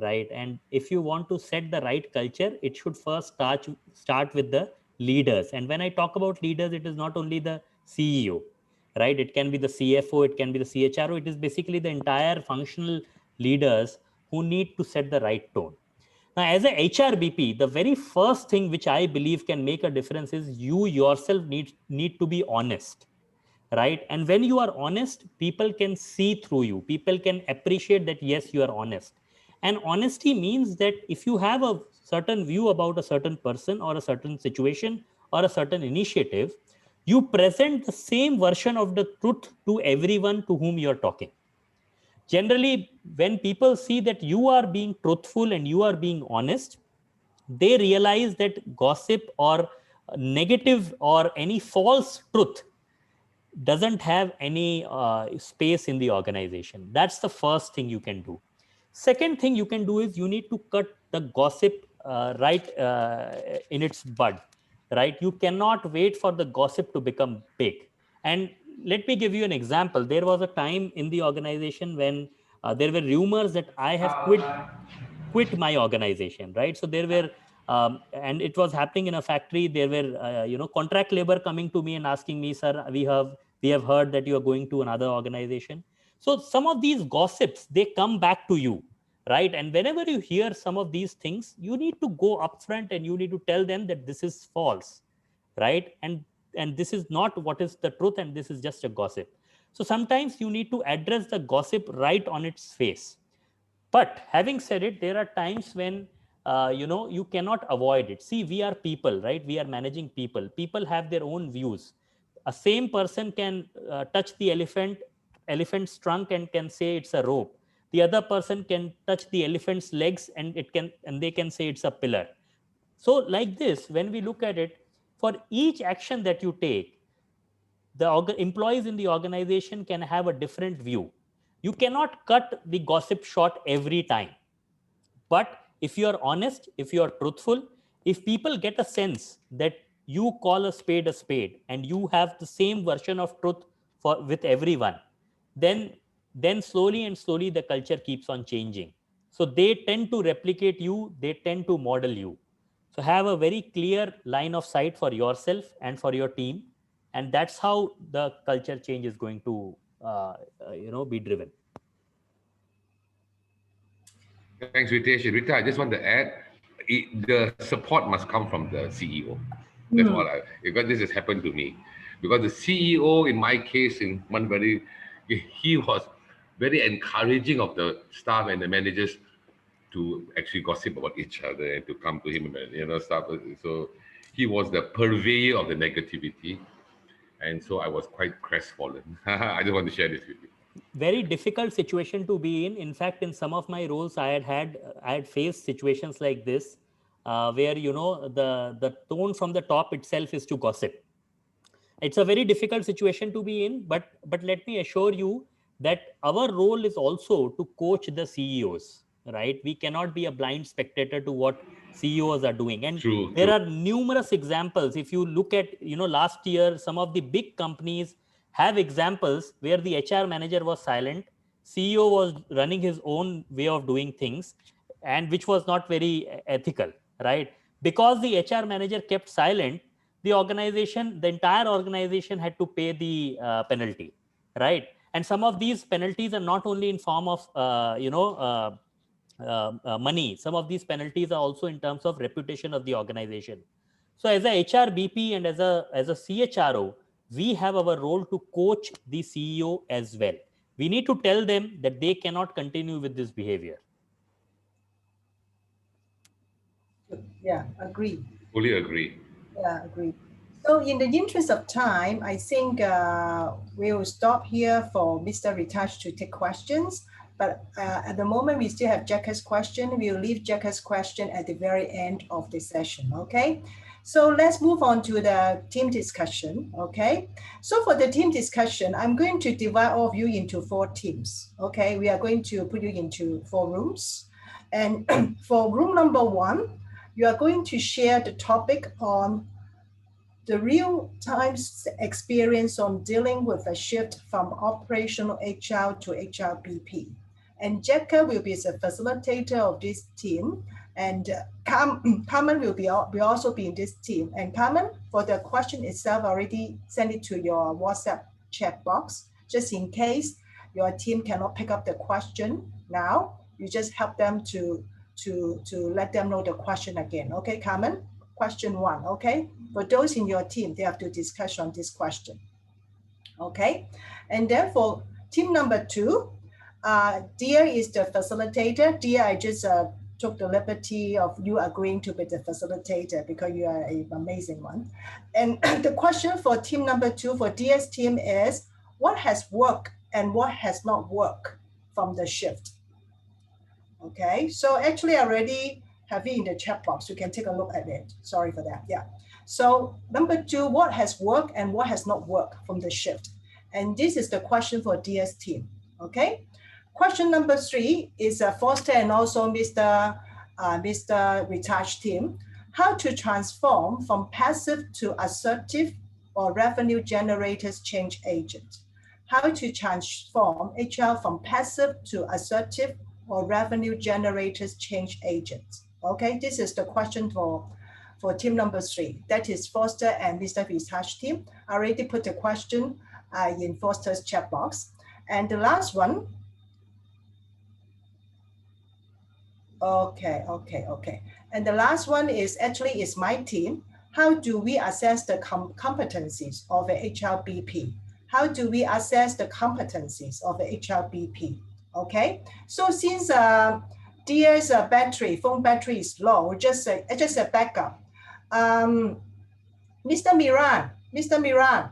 right? And if you want to set the right culture, it should first start with the leaders. And when I talk about leaders, it is not only the CEO, right? It can be the CFO, it can be the CHRO. It is basically the entire functional leaders who need to set the right tone. Now, as a HRBP, the very first thing which I believe can make a difference is you yourself need to be honest, right? And when you are honest, people can see through you. People can appreciate that, yes, you are honest. And honesty means that if you have a certain view about a certain person or a certain situation or a certain initiative, you present the same version of the truth to everyone to whom you're talking. Generally, when people see that you are being truthful and you are being honest, they realize that gossip or negative or any false truth doesn't have any space in the organization. That's the first thing you can do. Second thing you can do is you need to cut the gossip right in its bud, right? You cannot wait for the gossip to become big. And let me give you an example. There was a time in the organization when there were rumors that I have quit my organization, right? So there were and it was happening in a factory. There were contract labor coming to me and asking me, sir, we have heard that you are going to another organization. So some of these gossips, they come back to you, right? And whenever you hear some of these things, you need to go upfront and you need to tell them that this is false, right? And this is not what is the truth, and this is just a gossip. So sometimes you need to address the gossip right on its face. But having said it, there are times when you cannot avoid it. See, we are people, right? We are managing people. People have their own views. A same person can touch the elephant's trunk and can say it's a rope. The other person can touch the elephant's legs and they can say it's a pillar. So like this, when we look at it, for each action that you take, the employees in the organization can have a different view. You cannot cut the gossip short every time. But if you are honest, if you are truthful, if people get a sense that you call a spade and you have the same version of truth with everyone, then slowly and slowly the culture keeps on changing. So they tend to replicate you, they tend to model you. So have a very clear line of sight for yourself and for your team, and that's how the culture change is going to be driven. Thanks, Ritesh. Rita, I just want to add, the support must come from the CEO. That's all. Because this has happened to me. Because the CEO, in my case, he was very encouraging of the staff and the managers to actually gossip about each other and to come to him and stuff. So he was the purveyor of the negativity, and so I was quite crestfallen. I just want to share this with you. Very difficult situation to be in. In fact, in some of my roles, I had faced situations like this, where the tone from the top itself is to gossip. It's a very difficult situation to be in, but let me assure you that our role is also to coach the CEOs, right? We cannot be a blind spectator to what CEOs are doing. And there are numerous examples. If you look at, last year, some of the big companies have examples where the HR manager was silent, CEO was running his own way of doing things, and which was not very ethical, right? Because the HR manager kept silent, the entire organization had to pay the penalty, right? And some of these penalties are not only in form of, money. Some of these penalties are also in terms of reputation of the organization. So as a HR BP and as a CHRO, we have our role to coach the CEO as well. We need to tell them that they cannot continue with this behavior. Yeah, agree. Fully agree. Yeah, agree. So in the interest of time, I think we'll stop here for Mr. Ritesh to take questions. But at the moment, we still have Jacka's question. We'll leave Jacka's question at the very end of the session, okay? So let's move on to the team discussion, okay? So for the team discussion, I'm going to divide all of you into 4 teams, okay? We are going to put you into 4 rooms. And for room number 1, you are going to share the topic on the real-time experience on dealing with a shift from operational HR to HR BP. And Jacka will be the facilitator of this team, and Carmen will also be in this team. And Carmen, for the question itself, already send it to your WhatsApp chat box, just in case your team cannot pick up the question now. You just help them to let them know the question again. Okay, Carmen? Question 1, okay? For those in your team, they have to discuss on this question, okay? And then for team number 2, Dia is the facilitator. Dia, I just took the liberty of you agreeing to be the facilitator because you are an amazing one. And the question for team number 2 for Dia's team is, what has worked and what has not worked from the shift? Okay, so actually I already have it in the chat box. You can take a look at it. Sorry for that, yeah. So number 2, what has worked and what has not worked from the shift? And this is the question for DS team, okay? Question number 3 is Foster and also Mr. Ritaj team, how to transform from passive to assertive or revenue generators change agent. How to transform HR from passive to assertive or revenue generators change agents. Okay, this is the question for team number 3. That is Foster and Mr. Ritaj team. I already put the question in Foster's chat box. And the last one, okay. And the last one is actually is my team. How do we assess the competencies of a HRBP? How do we assess the competencies of a HRBP? Okay, so since DS phone battery is low, just a backup. Mr. Miran,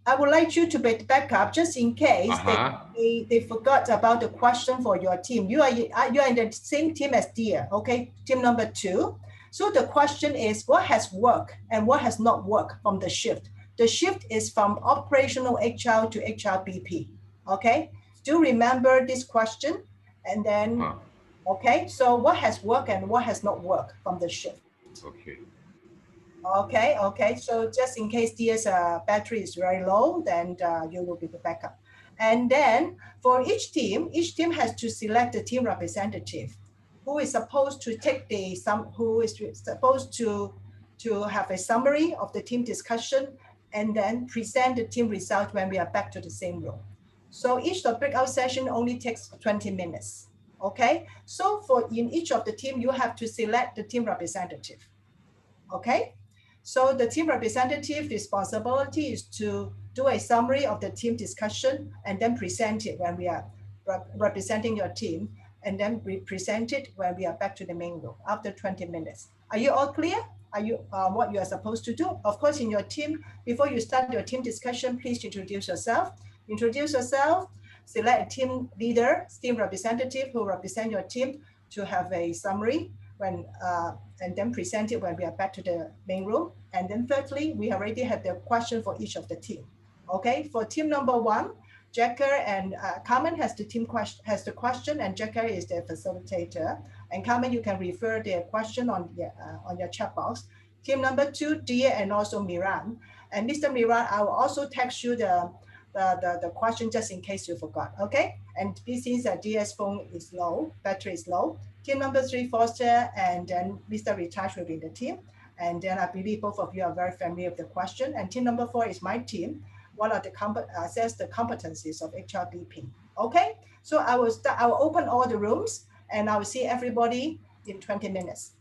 I would like you to back up just in case they forgot about the question for your team. You are in the same team as Dear, okay? Team number 2. So the question is, what has worked and what has not worked from the shift? The shift is from operational HR to HRBP, okay? Do remember this question, and then, okay? So what has worked and what has not worked from the shift? Okay. So just in case DS battery is very low, then you will be the backup. And then for each team has to select the team representative who is supposed to take who is supposed to have a summary of the team discussion and then present the team result when we are back to the same room. So each of the breakout session only takes 20 minutes. Okay. So in each of the team, you have to select the team representative. Okay. So the team representative responsibility is to do a summary of the team discussion and then present it when we are representing your team, and then we present it when we are back to the main room after 20 minutes. Are you all clear? Are you what you are supposed to do? Of course, in your team, before you start your team discussion, please introduce yourself. Select a team leader, team representative who represent your team to have a summary when and then present it when we are back to the main room. And then thirdly, we already have the question for each of the team. Okay, for team number 1, Jacker and Carmen has the question, and Jacker is the facilitator. And Carmen, you can refer the question on your chat box. Team number 2, Dia and also Miran. And Mr. Miran, I will also text you the question just in case you forgot. Okay, and since Dia's phone is low, battery is low. Team number 3, Foster, and then Mr. Ritaj will be in the team. And then I believe both of you are very familiar with the question. And team number 4 is my team. What are assess the competencies of HRBP? Okay, so I will open all the rooms and I will see everybody in 20 minutes.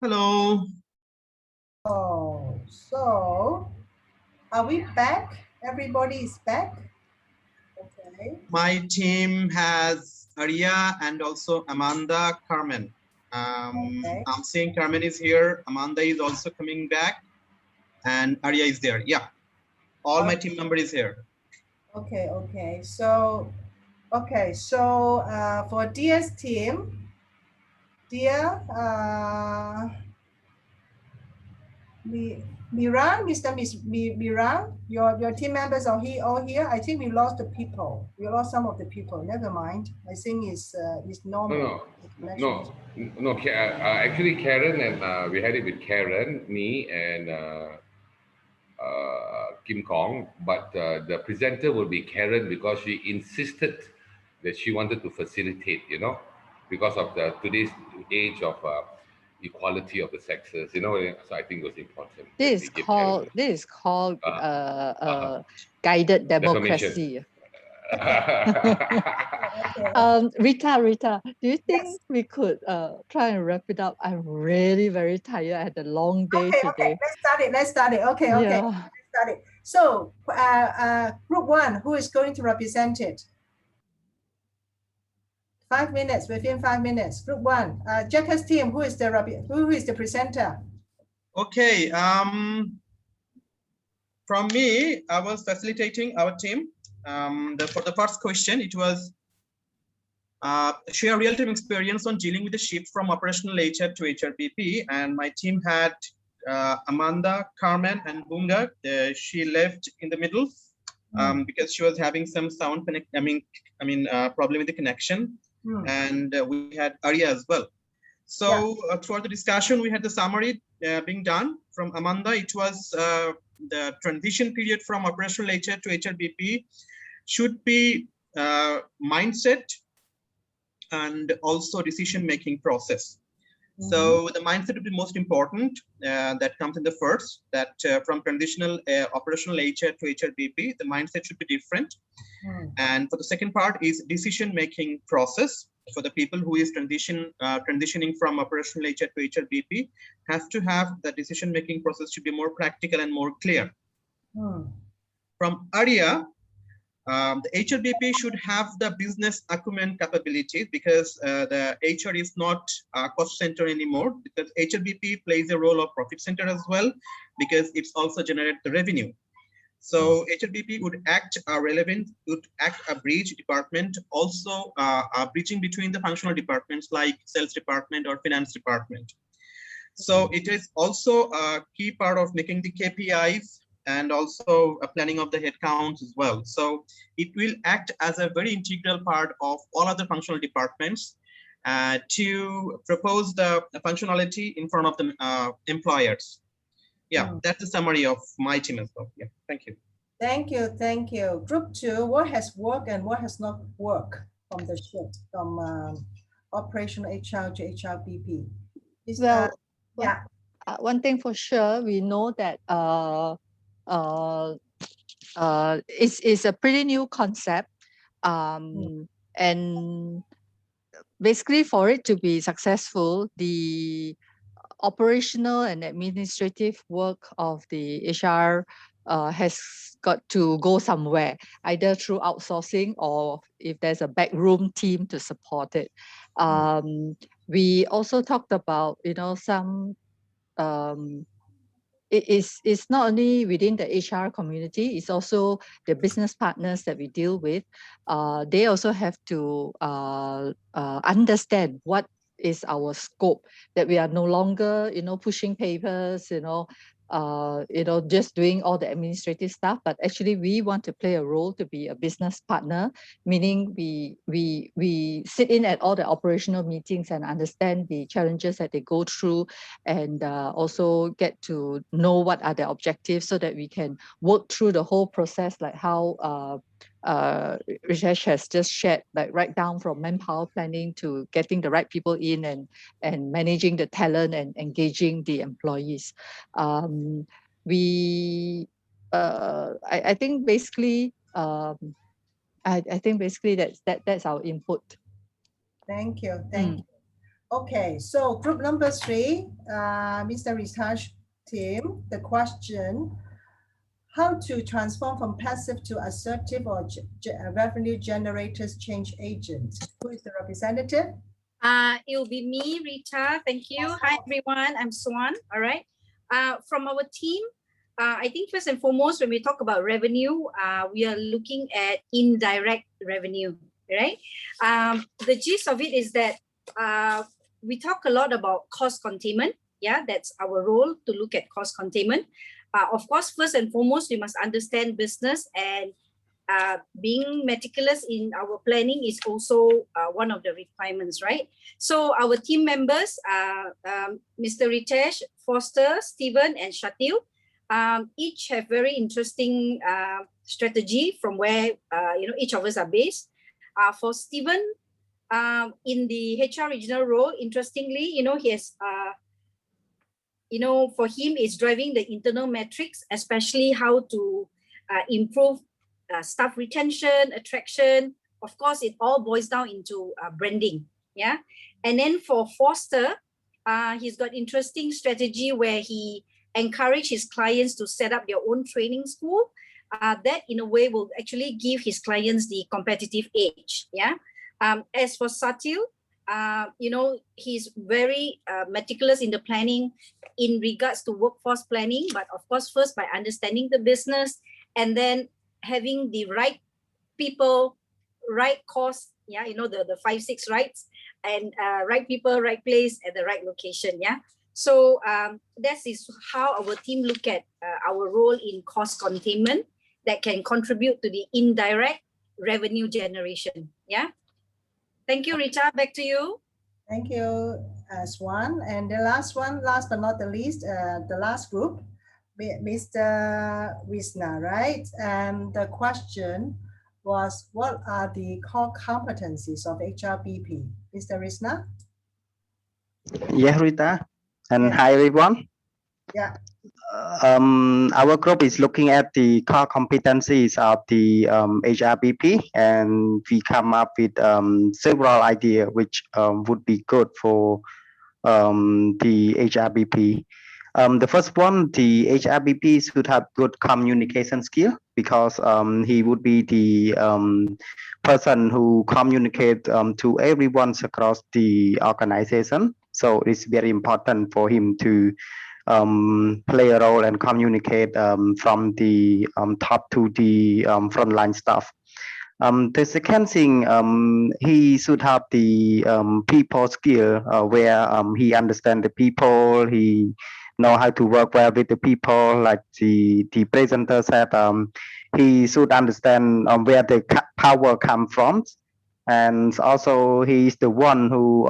Hello. Oh, so are we back? Everybody is back? Okay. My team has Arya and also Amanda, Carmen. Okay. I'm seeing Carmen is here. Amanda is also coming back, and Arya is there. Yeah, all my team member is here. Okay, okay. So, for Dia's team, Dia, Miran, Miran, your team members are all here. I think we lost the people. We lost some of the people. Never mind. I think it's normal. No. Actually, Karen and we had it with Karen, me, and Kim Kong. But the presenter will be Karen because she insisted that she wanted to facilitate. Because of the today's age of equality of the sexes. So I think it was important. This is called guided democracy. Rita, do you think we could try and wrap it up? I'm really very tired. I had a long day today. Okay, let's start it. Okay, Yeah. let's start it. So, group one, who is going to represent it? 5 minutes, within 5 minutes. Group one, Jacka's team, who is the presenter? Okay. From me, I was facilitating our team. For the first question, it was share real-time experience on dealing with the shift from operational HR to HRBP, and my team had Amanda, Carmen, and Bunga. She left in the middle because she was having some sound problem with the connection, and we had Arya as well. So throughout the discussion, we had the summary being done from Amanda. It was the transition period from operational HR to HRBP should be mindset and also decision-making process. So the mindset would be most important. That comes in the first, that from transitional operational HR to HRBP, the mindset should be different. And for the second part is decision-making process. For the people who is transitioning from operational HR to HRBP, has to have the decision-making process should be more practical and more clear. From Arya, the HRBP should have the business acumen capability, because the HR is not a cost center anymore, because HRBP plays a role of profit center as well, because it's also generate the revenue. So HRBP would act relevant, would act a bridge department, also bridging between the functional departments like sales department or finance department. So it is also a key part of making the KPIs and also a planning of the headcounts as well. So it will act as a very integral part of all other functional departments to propose the functionality in front of the employers. Yeah, that's the summary of my team as well. Yeah, thank you. Thank you. Group two, what has worked and what has not worked from the shift from operational HR to HRBP? One thing for sure, we know that it's a pretty new concept, and basically for it to be successful, the operational and administrative work of the HR has got to go somewhere, either through outsourcing or if there's a backroom team to support it. We also talked about, some it's not only within the HR community, it's also the business partners that we deal with. They also have to understand what is our scope, that we are no longer, pushing papers, just doing all the administrative stuff, but actually we want to play a role to be a business partner, meaning we sit in at all the operational meetings and understand the challenges that they go through, and also get to know what are the objectives so that we can work through the whole process, like how Ritesh has just shared, like right down from manpower planning to getting the right people in and managing the talent and engaging the employees. I think basically I think basically that's our input. Thank you. Thank you. Okay, so group number 3, Mr. Ritash team, the question, how to transform from passive to assertive or revenue generators change agent? Who is the representative? It will be me, Rita. Thank you. Hi, everyone. I'm Swan. All right. From our team, I think first and foremost, when we talk about revenue, we are looking at indirect revenue, right? The gist of it is that we talk a lot about cost containment. Yeah, that's our role, to look at cost containment. Of course, first and foremost, we must understand business, and being meticulous in our planning is also one of the requirements, right? So our team members, Mr. Ritesh, Foster, Stephen, and Shatil, each have very interesting strategy from where each of us are based. For Stephen, in the HR regional role, interestingly, he has for him, it's driving the internal metrics, especially how to improve staff retention, attraction. Of course, it all boils down into branding. Yeah. And then for Foster, he's got interesting strategy where he encourage his clients to set up their own training school. That in a way will actually give his clients the competitive edge. Yeah. As for Satil, he's very meticulous in the planning in regards to workforce planning, but of course, first by understanding the business and then having the right people, right cost, the 5-6 rights, and right people, right place at the right location. Yeah. So that is how our team look at our role in cost containment that can contribute to the indirect revenue generation. Yeah. Thank you, Rita. Back to you. Thank you, Swan. And the last one, last but not the least, the last group, Mr. Risna, right? And the question was, what are the core competencies of HRBP? Mr. Risna? Yeah, Rita. And hi, everyone. Yeah. Our group is looking at the core competencies of the HRBP, and we come up with several ideas which would be good for the HRBP. The first one, the HRBP should have good communication skill, because he would be the person who communicate to everyone across the organization. So it's very important for him to play a role and communicate from the top to the frontline staff. The second thing, he should have the people skill, where he understands the people, he know how to work well with the people. Like the presenter said, he should understand where the power comes from. And also he is the one who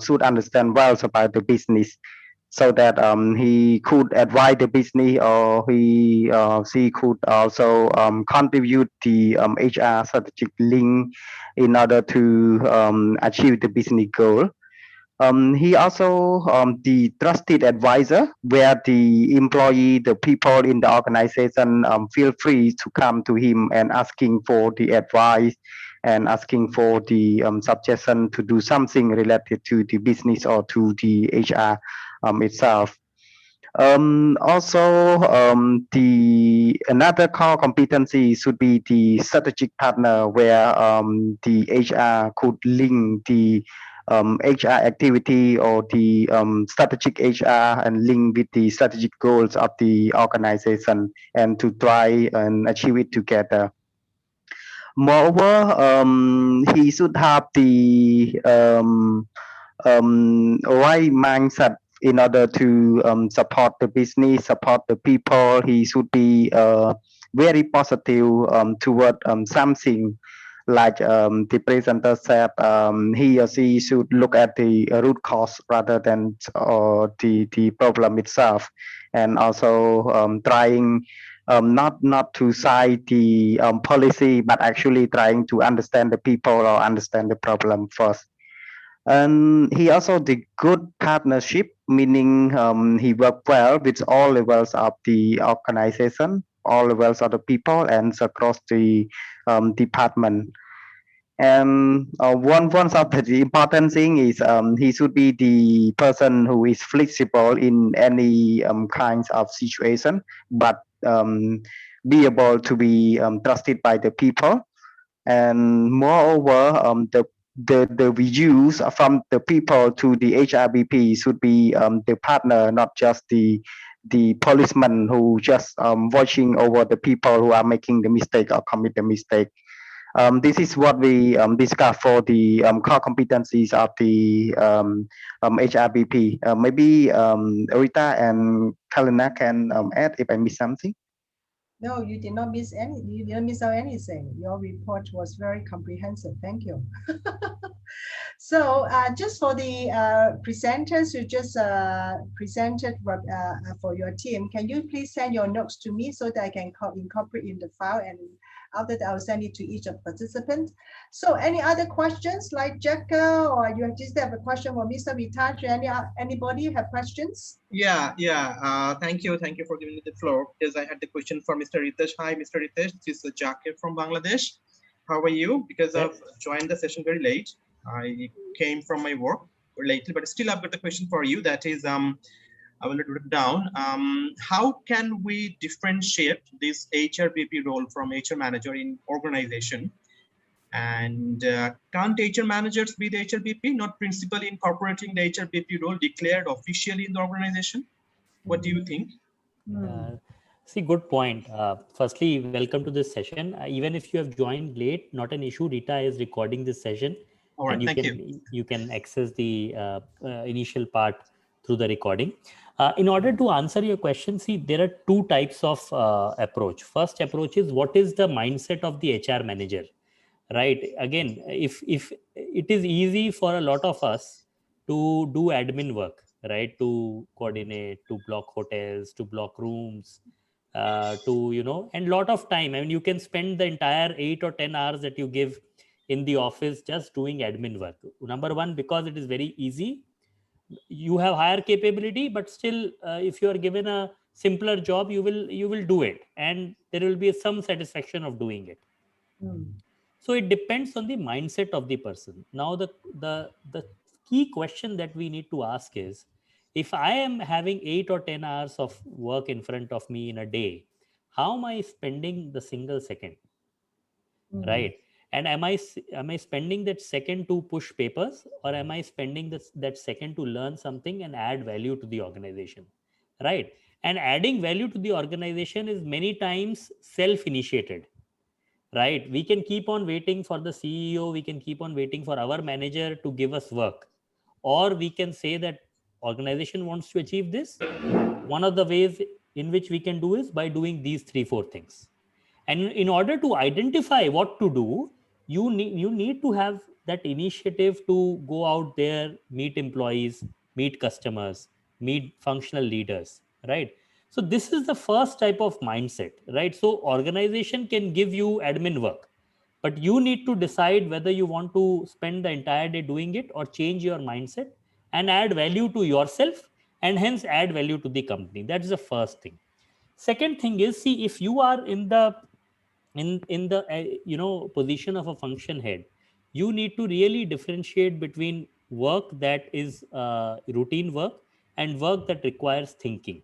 should understand well about the business, so that he could advise the business, or she could also contribute the HR strategic link in order to achieve the business goal. He also the trusted advisor, where the employee, the people in the organization feel free to come to him and asking for the advice and asking for the suggestion to do something related to the business or to the HR itself. Also, the another core competency should be the strategic partner, where the HR could link the HR activity or the strategic HR and link with the strategic goals of the organization, and to try and achieve it together. Moreover, he should have the right mindset in order to support the business, support the people. He should be very positive toward something. Like the presenter said, he or she should look at the root cause rather than the problem itself, and also trying not to cite the policy, but actually trying to understand the people or understand the problem first. And he also the good partnership, meaning he worked well with all levels of the organization, all levels of the people and across the department. And one of the important thing is he should be the person who is flexible in any kinds of situation, but be able to be trusted by the people. And moreover, the views from the people to the HRBP should be the partner, not just the policeman who just watching over the people who are making the mistake or commit the mistake. This is what we discuss for the core competencies of the HRBP. Maybe Rita and Kalina can add if I miss something. No, you did not miss any. You didn't miss out anything. Your report was very comprehensive. Thank you. So just for the presenters who just presented for your team, can you please send your notes to me so that I can incorporate in the file, and after that I'll send it to each of participants. So any other questions like Jacka, or you just have a question for Mr. Vitaj? Anybody have questions? Yeah. Thank you for giving me the floor, because I had the question for Mr. Ritesh. Hi, Mr. Ritesh. This is Jakir from Bangladesh. How are you? Because I've joined the session very late. I came from my work lately, but still I've got the question for you. That is, I will write it down. How can we differentiate this HRBP role from HR manager in organization? And can't HR managers be the HRBP, not principally incorporating the HRBP role declared officially in the organization? What do you think? See, good point. Firstly, welcome to this session. Even if you have joined late, not an issue. Rita is recording this session. All right, and you can access the initial part through the recording. In order to answer your question, see, there are two types of approach. First approach is, what is the mindset of the HR manager, right? Again, if it is easy for a lot of us to do admin work, right? To coordinate, to block hotels, to block rooms, to, and lot of time. I mean, you can spend the entire 8 or 10 hours that you give in the office just doing admin work. Number one, because it is very easy. You have higher capability, but still, if you are given a simpler job, you will do it, and there will be some satisfaction of doing it. So it depends on the mindset of the person. Now, the key question that we need to ask is, if I am having 8 or 10 hours of work in front of me in a day, how am I spending the single second, right? And am I spending that second to push papers, or am I spending that second to learn something and add value to the organization, right? And adding value to the organization is many times self-initiated, right? We can keep on waiting for the CEO, we can keep on waiting for our manager to give us work, or we can say that organization wants to achieve this. One of the ways in which we can do is by doing these 3-4 things. And in order to identify what to do, you need to have that initiative to go out there, meet employees, meet customers, meet functional leaders, right? So this is the first type of mindset, right? So organization can give you admin work, but you need to decide whether you want to spend the entire day doing it or change your mindset and add value to yourself, and hence add value to the company. That's the first thing. Second thing is, see, if you are in the position of a function head, you need to really differentiate between work that is routine work and work that requires thinking.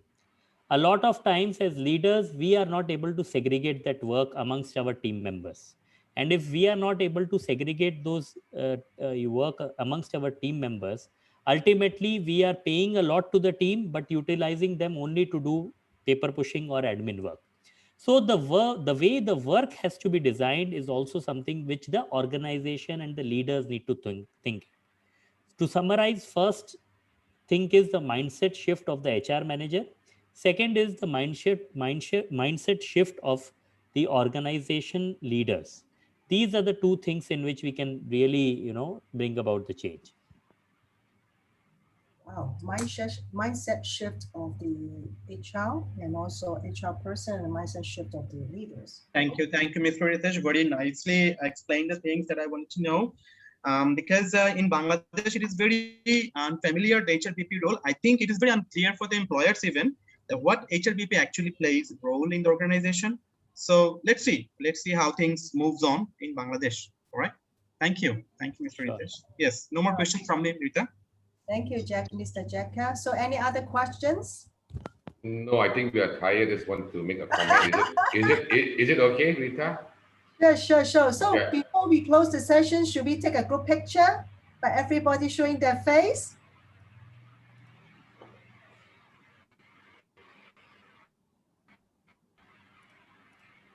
A lot of times as leaders, we are not able to segregate that work amongst our team members. And if we are not able to segregate those work amongst our team members, ultimately we are paying a lot to the team, but utilizing them only to do paper pushing or admin work. So the way the work has to be designed is also something which the organization and the leaders need to think. To summarize, first thing is the mindset shift of the HR manager. Second is the mindset shift of the organization leaders. These are the two things in which we can really, bring about the change. Wow, mindset shift of the HR and also HR person, and mindset shift of the leaders. Thank you, Mr. Ritesh. Very nicely explained the things that I wanted to know. Because in Bangladesh, it is very unfamiliar, the HRBP role. I think it is very unclear for the employers even. what HLBP actually plays a role in the organization. So let's see how things moves on in Bangladesh. All right. Thank you, Mr. Sure. Ritesh. Yes, no more questions from me, Rita. Thank you, Mr. Jekka. So any other questions? No, I think we are tired. Just want to make a comment. Is it okay, Rita? Sure. So Yeah. before we close the session, should we take a group picture by everybody showing their face?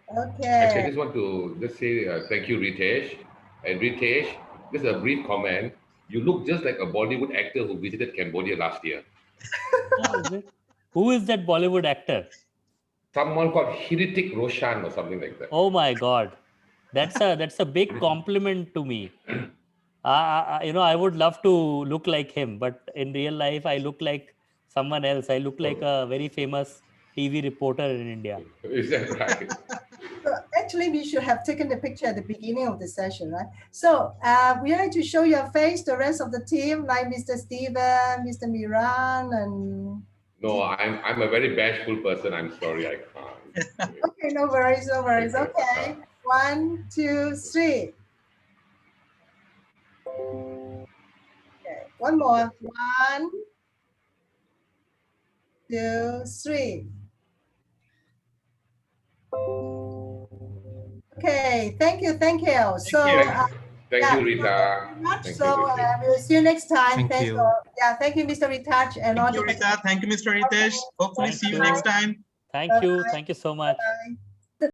Actually, I Okay. just want to just say thank you, Ritesh. And Ritesh, just a brief comment. You look just like a Bollywood actor who visited Cambodia last year. Oh, is it? Who is that Bollywood actor? Someone called Hrithik Roshan or something like that. Oh my God, that's a big compliment to me. I would love to look like him, but in real life, I look like someone else. I look like a very famous TV reporter in India. Is that right? So actually, we should have taken the picture at the beginning of the session, right? So we are going to show your face, the rest of the team, like Mr. Steven, Mr. Miran, and No, I'm a very bashful person. I'm sorry, I can't. okay, no worries. Okay, 1, 2, 3. Okay, one more. 1, 2, 3. Okay, thank you. So Thank you, Rita. much. Thank So you, Rita. we'll see you next time. Thank you. Thank you, Mr. Ritach, and all Thank you, the Rita. Thank you, Mr. Ritesh. Hopefully Thank see you you. next time. Thank you so much. Bye.